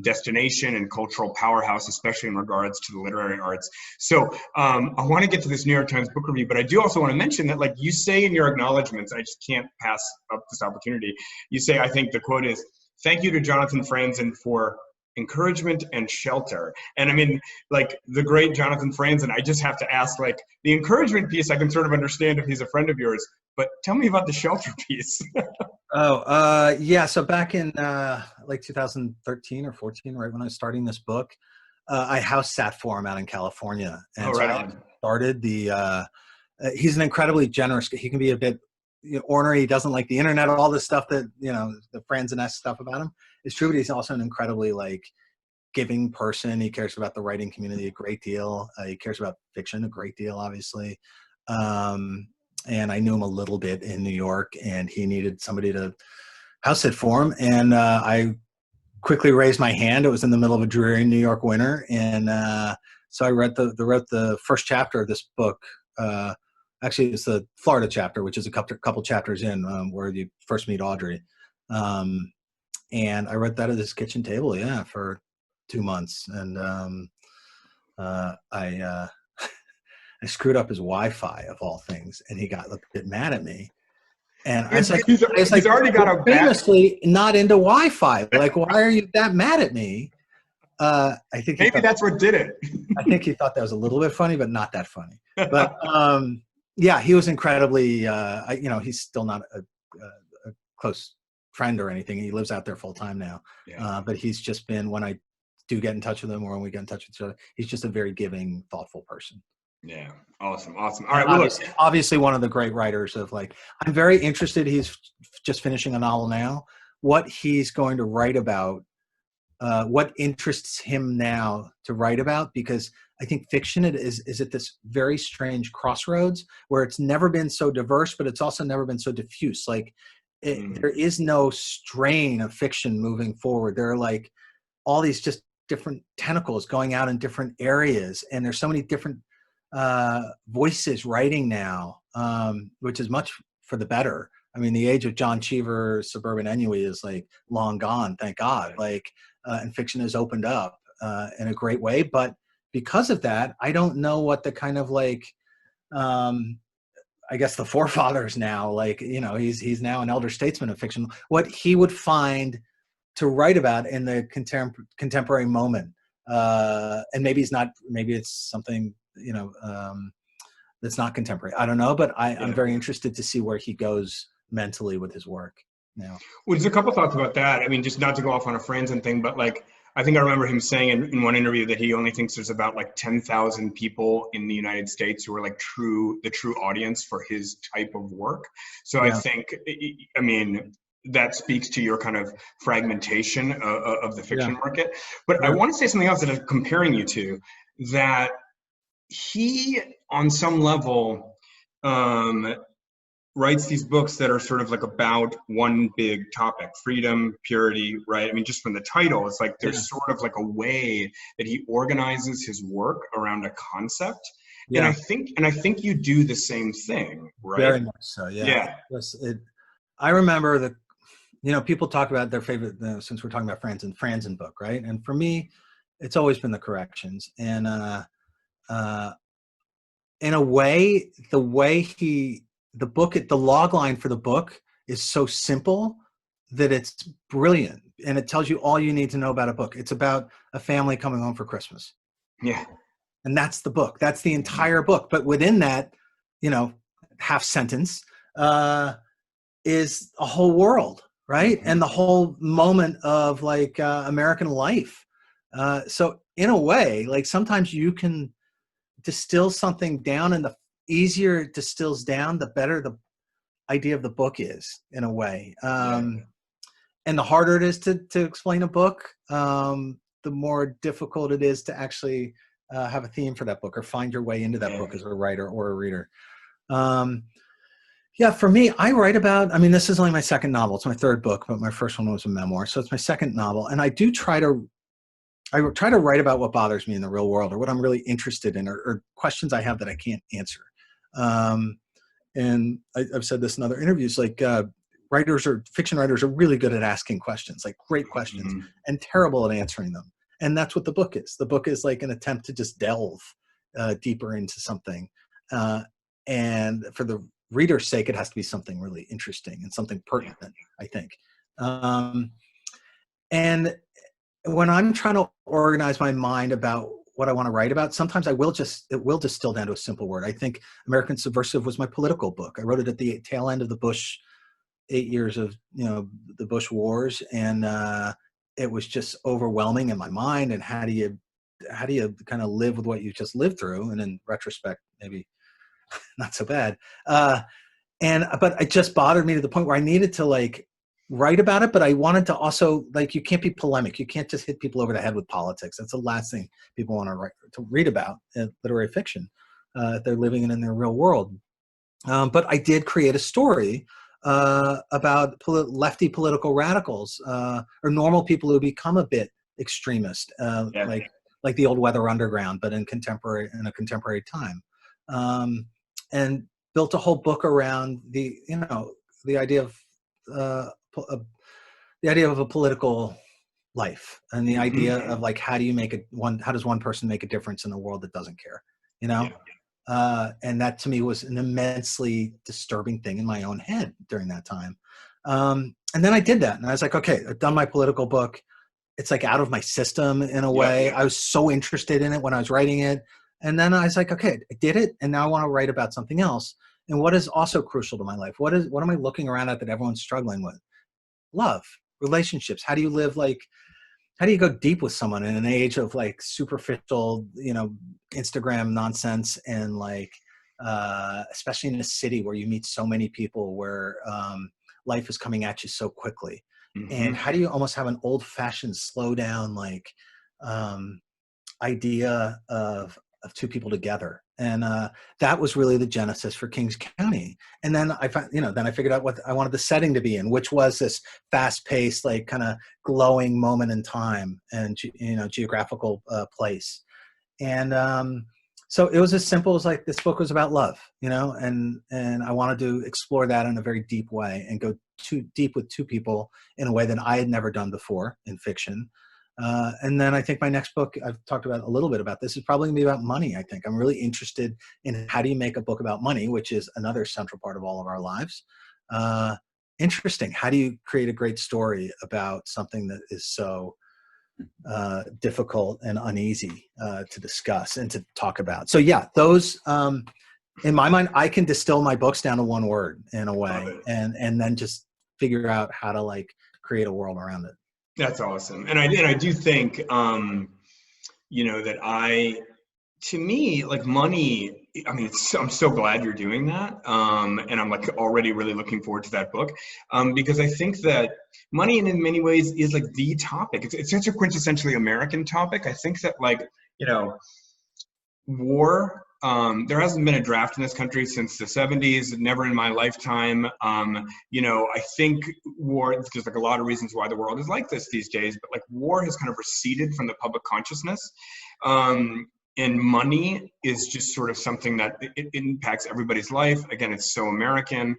Speaker 1: destination and cultural powerhouse, especially in regards to the literary arts. So I want to get to this New York Times book review, but I do also want to mention that, like you say in your acknowledgments, I just can't pass up this opportunity. You say, I think the quote is, "Thank you to Jonathan Franzen for encouragement and shelter. And I mean, like the great Jonathan Franzen, I just have to ask, like the encouragement piece, I can sort of understand if he's a friend of yours, but tell me about the shelter piece.
Speaker 2: Yeah. So back in like 2013 or 14, right when I was starting this book, I house sat for him out in California,
Speaker 1: Oh,
Speaker 2: and so
Speaker 1: right
Speaker 2: I
Speaker 1: on.
Speaker 2: started the. He's an incredibly generous. He can be a bit ornery. He doesn't like the internet. All this stuff that the Franzen-esque stuff about him is true, but he's also an incredibly like giving person. He cares about the writing community a great deal. He cares about fiction a great deal, obviously. And I knew him a little bit in New York, and he needed somebody to house sit for him. And I quickly raised my hand. It was in the middle of a dreary New York winter, and so I wrote the first chapter of this book. Actually, it's the Florida chapter, which is a couple chapters in, where you first meet Audrey. And I wrote that at his kitchen table, yeah, for 2 months. And I I screwed up his Wi-Fi of all things, and he got a bit mad at me. And I was like,
Speaker 1: he's already got a
Speaker 2: famously not into Wi-Fi. Like, why are you that mad at me? I think
Speaker 1: maybe that's what did it.
Speaker 2: I think he thought that was a little bit funny, but not that funny. But yeah, he was incredibly. He's still not a close friend or anything. He lives out there full time now.
Speaker 1: Yeah.
Speaker 2: But he's just been, when I do get in touch with him, or when we get in touch with each other, he's just a very giving, thoughtful person.
Speaker 1: Yeah. Awesome. All right. Well,
Speaker 2: obviously one of the great writers of like, I'm very interested. He's just finishing a novel now. What he's going to write about, what interests him now to write about, because I think fiction is at this very strange crossroads where it's never been so diverse, but it's also never been so diffuse. Like there is no strain of fiction moving forward. There are like all these just different tentacles going out in different areas, and there's so many different voices writing now, which is much for the better. I mean, the age of John Cheever, suburban ennui is like long gone, thank God. Like, and fiction has opened up in a great way. But because of that, I don't know what the kind of like, I guess the forefathers now, like, he's now an elder statesman of fiction, what he would find to write about in the contemporary moment. And maybe it's something, that's not contemporary. I don't know, but I'm very interested to see where he goes mentally with his work now.
Speaker 1: Well, there's a couple thoughts about that. I mean, just not to go off on a Franzen thing, but like, I think I remember him saying in one interview that he only thinks there's about like 10,000 people in the United States who are like the true audience for his type of work. So yeah. I think, I mean, that speaks to your kind of fragmentation of the fiction market. But I want to say something else that I'm comparing you to, that he, on some level, writes these books that are sort of like about one big topic: freedom, purity, right? I mean, just from the title, it's like there's sort of like a way that he organizes his work around a concept. Yeah. And I think you do the same thing, right?
Speaker 2: Very much so, yeah. I remember people talk about their favorite, since we're talking about Franzen book, right? And for me, it's always been the corrections. And in a way, the log line for the book is so simple that it's brilliant, and it tells you all you need to know about a book. It's about a family coming home for Christmas.
Speaker 1: Yeah.
Speaker 2: And that's the book. That's the entire book. But within that, half sentence is a whole world, right? Mm-hmm. And the whole moment of like American life. So in a way, like sometimes you can distill something down, and the easier it distills down, the better the idea of the book is, in a way. And the harder it is to explain a book, the more difficult it is to actually have a theme for that book or find your way into that book as a writer or a reader. For me, I write about, this is only my second novel. It's my third book, but my first one was a memoir. So it's my second novel. And I try to write about what bothers me in the real world, or what I'm really interested in, or questions I have that I can't answer. And I've said this in other interviews, like fiction writers are really good at asking questions, like great questions, and terrible at answering them. And that's what the book is. The book is like an attempt to just delve deeper into something. And for the reader's sake, it has to be something really interesting and something pertinent, I think. And when I'm trying to organize my mind about what I want to write about, sometimes it will distill down to a simple word. I think American Subversive was my political book. I wrote it at the tail end of the Bush 8 years of, the Bush wars. And it was just overwhelming in my mind. And how do you kind of live with what you just lived through? And in retrospect, maybe not so bad. But it just bothered me to the point where I needed to like write about it, but I wanted to also, like, you can't be polemic. You can't just hit people over the head with politics. That's the last thing people want to read about in literary fiction. If they're living in their real world. But I did create a story about lefty political radicals, or normal people who become a bit extremist,
Speaker 1: Yeah.
Speaker 2: like the old Weather Underground, but in a contemporary time, and built a whole book around the idea of uh, the idea of a political life, and the idea of like, how does one person make a difference in a world that doesn't care,
Speaker 1: Yeah.
Speaker 2: and that to me was an immensely disturbing thing in my own head during that time. And then I did that, and I was like, okay, I've done my political book. It's like out of my system in a way. I was so interested in it when I was writing it. And then I was like, okay, I did it. And now I want to write about something else. And what is also crucial to my life? What am I looking around at that everyone's struggling with? Love, relationships. How do you go deep with someone in an age of like superficial, Instagram nonsense, and like, especially in a city where you meet so many people, where life is coming at you so quickly. And how do you almost have an old-fashioned slow down, like, idea of two people together? And that was really the genesis for Kings County. And then I figured out what I wanted the setting to be in, which was this fast-paced, like, kind of glowing moment in time and geographical place. And so it was as simple as like, this book was about love, and I wanted to explore that in a very deep way and go too deep with two people in a way that I had never done before in fiction. And then I think my next book, I've talked about a little bit about this, is probably gonna be about money. I think I'm really interested in how do you make a book about money, which is another central part of all of our lives. Interesting. How do you create a great story about something that is so difficult and uneasy to discuss and to talk about? So yeah, those, in my mind, I can distill my books down to one word in a way, and then just figure out how to like create a world around it.
Speaker 1: That's awesome. And I do think, to me, like money, I mean, I'm so glad you're doing that. And I'm like already really looking forward to that book, because I think that money in many ways is like the topic. It's such a quintessentially American topic. I think that, like, war, there hasn't been a draft in this country since the 70s, never in my lifetime. I think war, there's like a lot of reasons why the world is like this these days, but like war has kind of receded from the public consciousness. And money is just sort of something that it impacts everybody's life. Again, it's so American.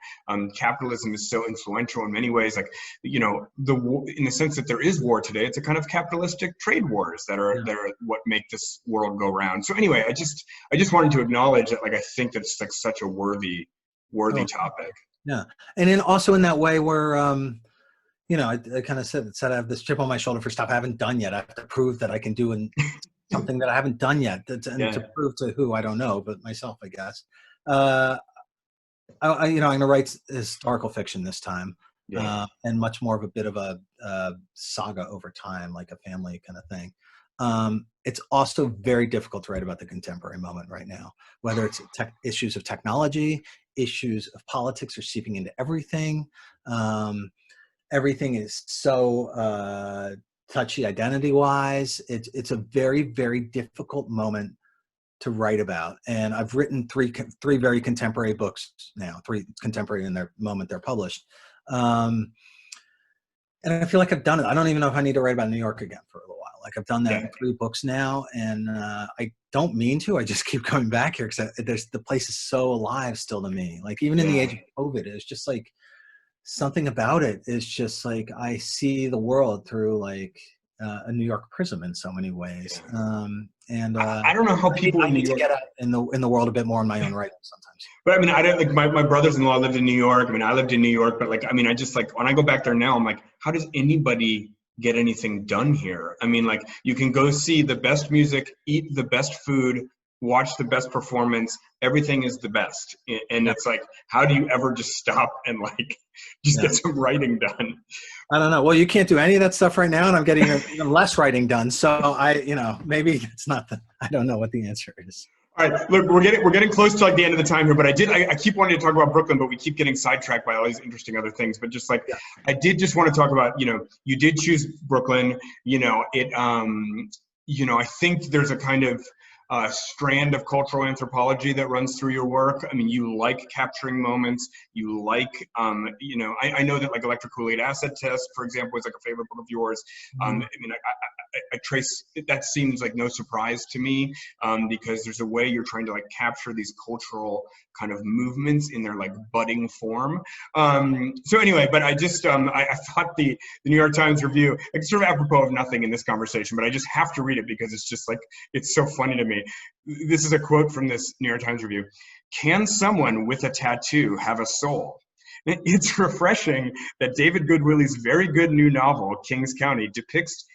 Speaker 1: Capitalism is so influential in many ways. Like, in the sense that there is war today, it's a kind of capitalistic trade wars that are what make this world go round. So anyway, I just wanted to acknowledge that, like, I think that's like such a worthy topic.
Speaker 2: Yeah, and then also in that way where, I kind of said I have this chip on my shoulder for stuff I haven't done yet. I have to prove that I can do something that I haven't done yet, to prove to who, I don't know, but myself, I guess. I'm going to write historical fiction this time, and much more of a bit of a saga over time, like a family kind of thing. It's also very difficult to write about the contemporary moment right now, whether it's issues of technology, issues of politics are seeping into everything. Everything is so touchy identity-wise. It's a very, very difficult moment to write about. And I've written three very contemporary books now, three contemporary in their moment they're published. And I feel like I've done it. I don't even know if I need to write about New York again for a little while. Like, I've done that in 3 books now, and I don't mean to. I just keep coming back here because the place is so alive still to me. Like, even in the age of COVID, it's just like, something about it is just like, I see the world through like a New York prism in so many ways. And
Speaker 1: I don't know how people
Speaker 2: I need to get out in the world a bit more in my own writing sometimes.
Speaker 1: But I mean, I don't, like, my brothers-in-law lived in New York. I mean, I lived in New York, but like, I mean, I just, like, when I go back there now, I'm like, how does anybody get anything done here. I mean, like, you can go see the best music, eat the best food, watch the best performance. Everything is the best. And
Speaker 2: Yeah.
Speaker 1: it's like, how do you ever just stop and like just
Speaker 2: Yeah.
Speaker 1: get some writing done?
Speaker 2: I don't know. Well, you can't do any of that stuff right now, and I'm getting even less writing done. So maybe it's not I don't know what the answer is.
Speaker 1: All right, look, we're getting close to like the end of the time here, but I keep wanting to talk about Brooklyn, but we keep getting sidetracked by all these interesting other things. But just like,
Speaker 2: Yeah.
Speaker 1: I did just want to talk about, you did choose Brooklyn. I think there's a kind of strand of cultural anthropology that runs through your work. I mean, you like capturing moments. You like, I know that like Electric Kool-Aid Acid Test, for example, is like a favorite book of yours. I mean, I trace, that seems like no surprise to me, because there's a way you're trying to like capture these cultural kind of movements in their like budding form. So anyway, but I just, I thought the New York Times review, like sort of apropos of nothing in this conversation, but I just have to read it because it's just like, it's so funny to me. This is a quote from this New York Times review. "Can someone with a tattoo have a soul? It's refreshing that David Goodwillie's very good new novel, Kings County, depicts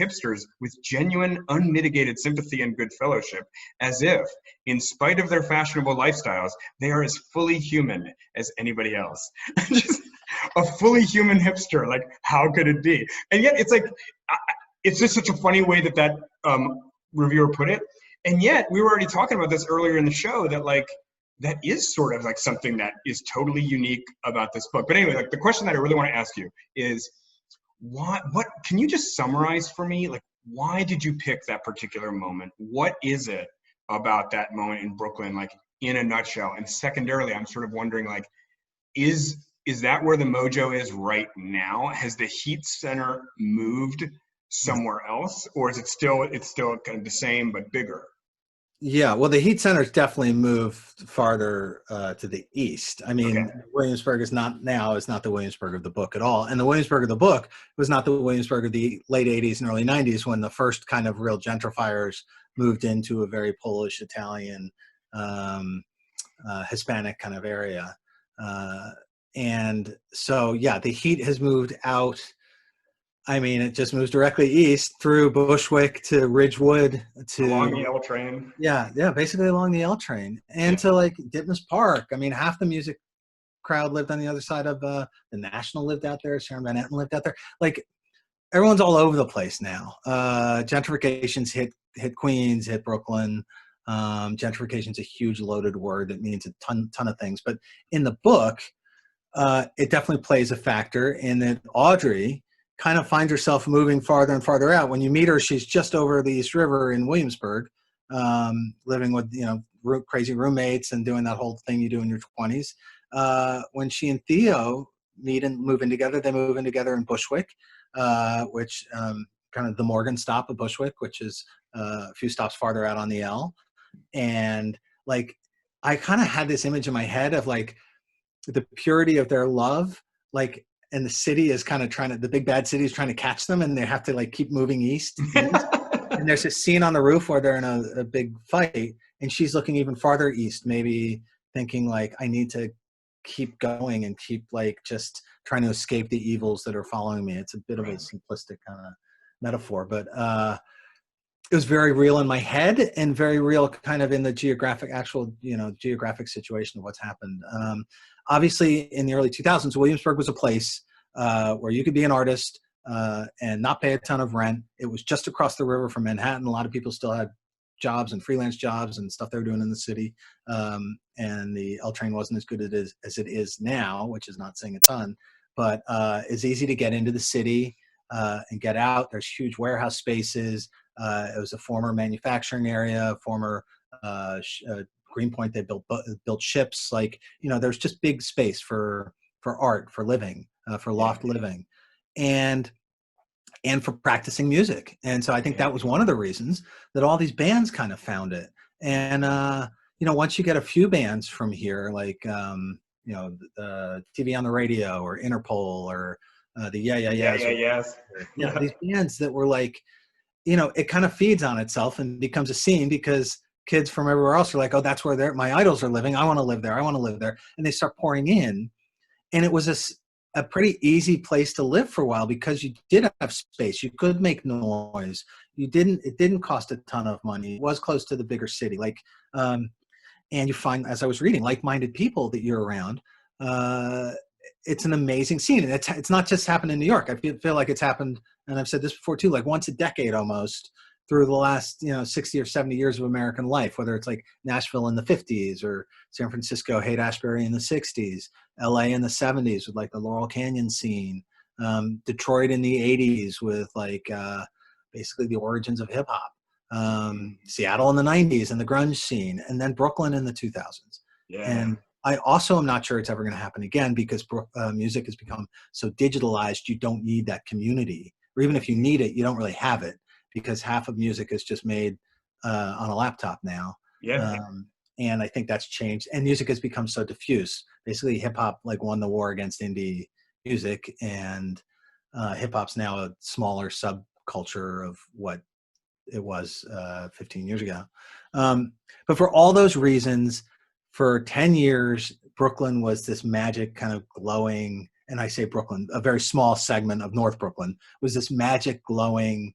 Speaker 1: hipsters with genuine, unmitigated sympathy and good fellowship, as if, in spite of their fashionable lifestyles, they are as fully human as anybody else." Just a fully human hipster, like, how could it be? And yet it's like, it's just such a funny way that reviewer put it. And yet we were already talking about this earlier in the show, that like, that is sort of like something that is totally unique about this book. But anyway, like, the question that I really want to ask you is, what can you just summarize for me, like, why did you pick that particular moment? What is it about that moment in Brooklyn, like, in a nutshell? And secondarily, I'm sort of wondering, like, is that where the mojo is right now? Has the heat center moved somewhere else, or is it's still kind of the same but bigger?
Speaker 2: Yeah, well, the heat center's definitely moved farther to the east. I
Speaker 1: Okay.
Speaker 2: mean, Williamsburg is not the Williamsburg of the book at all. And the Williamsburg of the book was not the Williamsburg of the late 80s and early 90s, when the first kind of real gentrifiers moved into a very Polish, Italian, Hispanic kind of area. And so, yeah, the heat has moved out. I mean, it just moves directly east through Bushwick to Ridgewood
Speaker 1: Along the
Speaker 2: to,
Speaker 1: L train.
Speaker 2: yeah, basically along the L train, and
Speaker 1: Yeah.
Speaker 2: to like Ditmas Park. I mean, half the music crowd lived on the other side of the National lived out there. Sharon Van Etten lived out there. Like, everyone's all over the place now. Gentrification's hit Queens, hit Brooklyn. Gentrification's a huge loaded word that means a ton of things. But in the book, it definitely plays a factor in that Audrey kind of finds herself moving farther and farther out. When you meet her, she's just over the East River in Williamsburg, living with crazy roommates and doing that whole thing you do in your 20s. When she and Theo meet and move in together, they move in together in Bushwick, which kind of the Morgan stop of Bushwick, which is a few stops farther out on the L. And like, I kind of had this image in my head of like the purity of their love, like, and the city is kind of the big bad city is trying to catch them, and they have to like keep moving east. And there's a scene on the roof where they're in a big fight, and she's looking even farther east, maybe thinking like, I need to keep going and keep like just trying to escape the evils that are following me. It's a bit of a simplistic kind of metaphor, but it was very real in my head and very real kind of in the geographic situation of what's happened. Obviously, in the early 2000s, Williamsburg was a place where you could be an artist and not pay a ton of rent. It was just across the river from Manhattan. A lot of people still had jobs and freelance jobs and stuff they were doing in the city. And the L train wasn't as good as it is now, which is not saying a ton, but it's easy to get into the city and get out. There's huge warehouse spaces. It was a former manufacturing area, former Greenpoint. They built ships. Like, there's just big space for art, for living, for loft living, and for practicing music. And so I think that was one of the reasons that all these bands kind of found it. And once you get a few bands from here, like TV on the Radio or Interpol or the
Speaker 1: Yes.
Speaker 2: These bands that were like, it kind of feeds on itself and becomes a scene, because kids from everywhere else are like, oh, that's where my idols are living. I want to live there. I want to live there. And they start pouring in. And it was a pretty easy place to live for a while because you did have space. You could make noise. It didn't cost a ton of money. It was close to the bigger city. And you find, as I was reading, like-minded people that you're around. It's an amazing scene. And it's not just happened in New York. I feel like it's happened, and I've said this before too, like once a decade almost through the last, 60 or 70 years of American life, whether it's like Nashville in the 50s or San Francisco, Haight-Ashbury in the 60s, LA in the 70s with like the Laurel Canyon scene, Detroit in the 80s with basically the origins of hip hop, Seattle in the 90s and the grunge scene, and then Brooklyn in the 2000s.
Speaker 1: Yeah.
Speaker 2: And I also am not sure it's ever going to happen again because music has become so digitalized. You don't need that community, or even if you need it, you don't really have it because half of music is just made on a laptop now.
Speaker 1: Yeah.
Speaker 2: And I think that's changed. And music has become so diffuse. Basically, hip hop won the war against indie music, and hip hop's now a smaller subculture of what it was 15 years ago. But for all those reasons, for 10 years, Brooklyn was this magic kind of glowing, and I say Brooklyn, a very small segment of North Brooklyn, was this magic glowing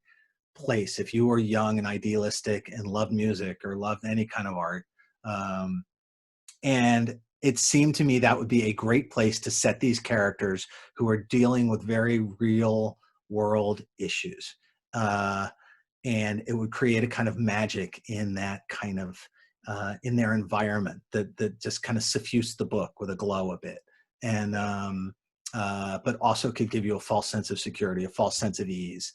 Speaker 2: place. If you were young and idealistic and loved music or loved any kind of art. And it seemed to me that would be a great place to set these characters who are dealing with very real world issues. And it would create a kind of magic in that kind of, in their environment that just kind of suffused the book with a glow a bit. And, but also could give you a false sense of security, a false sense of ease,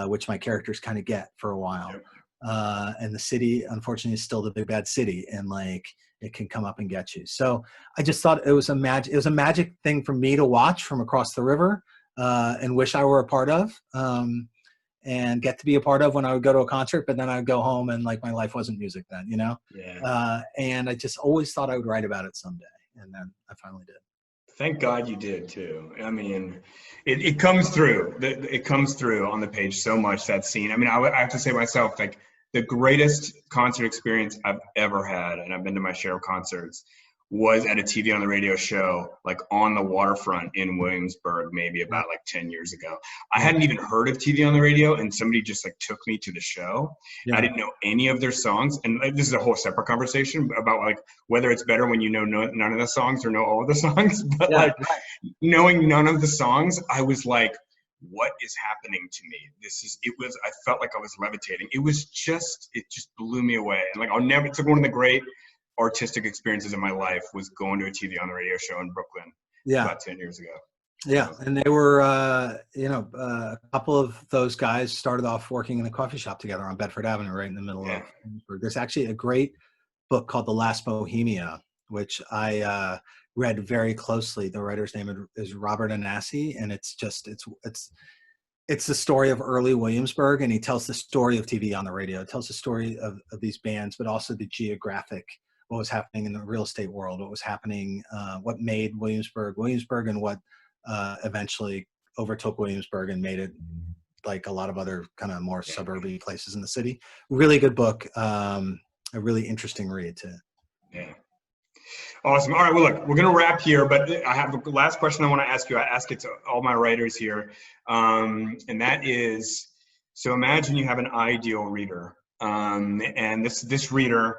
Speaker 2: which my characters kind of get for a while. And the city, unfortunately, is still the big bad city, and it can come up and get you. So I just thought it was a magic thing for me to watch from across the river, and wish I were a part of, and get to be a part of when I would go to a concert. But then I would go home and my life wasn't music then,
Speaker 1: Yeah.
Speaker 2: And I just always thought I would write about it someday, and then I finally did.
Speaker 1: Thank God you did too. I mean, it comes through. It comes through on the page so much, that scene. I mean, I have to say myself, the greatest concert experience I've ever had, and I've been to my share of concerts, was at a TV on the radio show, on the waterfront in Williamsburg, maybe about 10 years ago. I hadn't even heard of TV on the radio, and somebody just took me to the show. Yeah. I didn't know any of their songs, and this is a whole separate conversation about whether it's better when you know none of the songs or know all of the songs. But knowing none of the songs, I was like, what is happening to me? I felt like I was levitating. It just blew me away. And it's one of the great artistic experiences in my life was going to a TV on the radio show in Brooklyn about 10 years ago.
Speaker 2: Yeah. And they were, a couple of those guys started off working in a coffee shop together on Bedford Avenue, right in the middle of Williamsburg. There's actually a great book called The Last Bohemia, which I read very closely. The writer's name is Robert Anassi, and it's the story of early Williamsburg, and he tells the story of TV on the radio. It tells the story of these bands, but also the geographic, what was happening in the real estate world, what was happening, what made Williamsburg, and what eventually overtook Williamsburg and made it like a lot of other kind of more suburban places in the city. Really good book. A really interesting read too.
Speaker 1: Yeah. Awesome. All right. Well, look, we're going to wrap here, but I have a last question I want to ask you. I ask it to all my writers here. And that is, so imagine you have an ideal reader. And this reader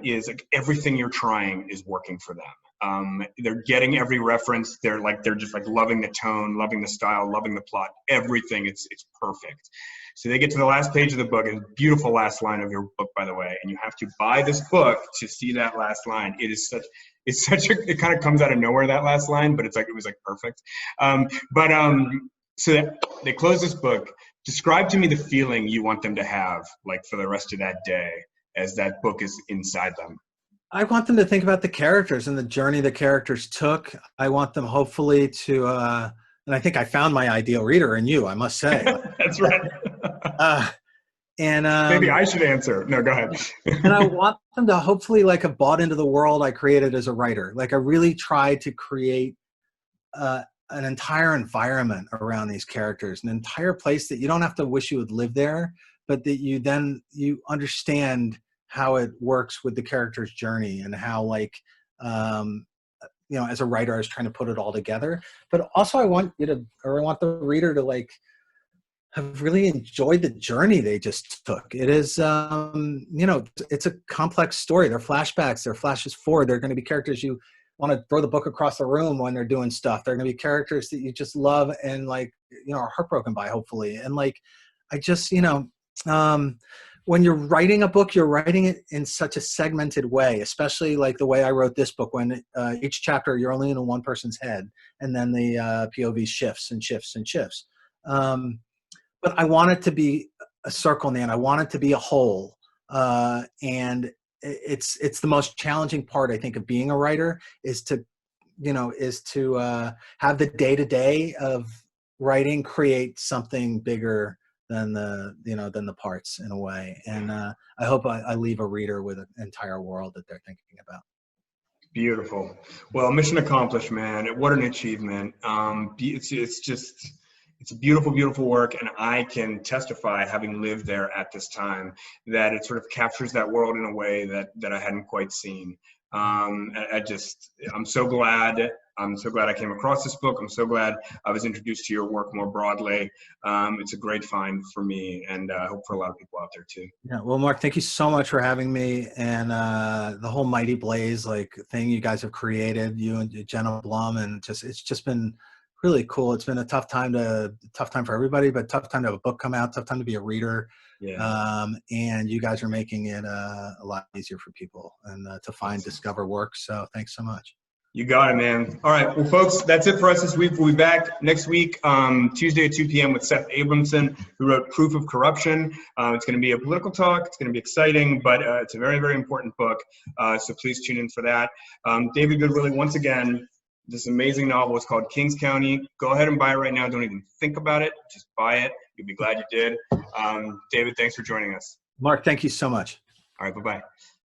Speaker 1: is everything you're trying is working for them. They're getting every reference. They're just loving the tone, loving the style, loving the plot, everything. It's perfect. So they get to the last page of the book, and beautiful last line of your book, by the way, and you have to buy this book to see that last line. It kind of comes out of nowhere, that last line, but it was perfect. So they close this book. Describe to me the feeling you want them to have, for the rest of that day, as that book is inside them.
Speaker 2: I want them to think about the characters and the journey the characters took. I want them hopefully to, and I think I found my ideal reader in you, I must say.
Speaker 1: That's right.
Speaker 2: And
Speaker 1: maybe I should answer. No, go ahead.
Speaker 2: And I want them to hopefully have bought into the world I created as a writer. I really tried to create an entire environment around these characters, an entire place that you don't have to wish you would live there, but that you understand how it works with the character's journey, and how as a writer, I was trying to put it all together. But also I want the reader to like have really enjoyed the journey they just took. It is, it's a complex story. They're flashbacks, they're flashes forward. They're going to be characters you want to throw the book across the room when they're doing stuff. They're going to be characters that you just love and like, are heartbroken by, hopefully. And like, I just, when you're writing a book, you're writing it in such a segmented way, especially like the way I wrote this book, when each chapter you're only in one person's head, and then the POV shifts and shifts and shifts. But I want it to be a circle in the end. I want it to be a whole. And it's the most challenging part, I think, of being a writer, is to have the day-to-day of writing create something bigger than the parts, in a way. And I hope I leave a reader with an entire world that they're thinking about.
Speaker 1: Beautiful. Well, mission accomplished, man. What an achievement. It's a beautiful, beautiful work, and I can testify, having lived there at this time, that it sort of captures that world in a way that I hadn't quite seen. I'm so glad. I'm so glad I came across this book. I'm so glad I was introduced to your work more broadly. It's a great find for me, and I hope for a lot of people out there too.
Speaker 2: Yeah. Well, Mark, thank you so much for having me, and the whole Mighty Blaze thing you guys have created, you and Jenna Blum, and it's just been really cool. It's been a tough time for everybody, but tough time to have a book come out, tough time to be a reader.
Speaker 1: Yeah.
Speaker 2: And you guys are making it a lot easier for people and to discover work. So thanks so much.
Speaker 1: You got it, man. All right. Well, folks, that's it for us this week. We'll be back next week, Tuesday at 2 p.m. with Seth Abramson, who wrote Proof of Corruption. It's going to be a political talk. It's going to be exciting, but it's a very, very important book. So please tune in for that. David Goodwillie, once again, this amazing novel is called Kings County. Go ahead and buy it right now. Don't even think about it. Just buy it. You'll be glad you did. David, thanks for joining us.
Speaker 2: Mark, thank you so much.
Speaker 1: All right. Bye-bye.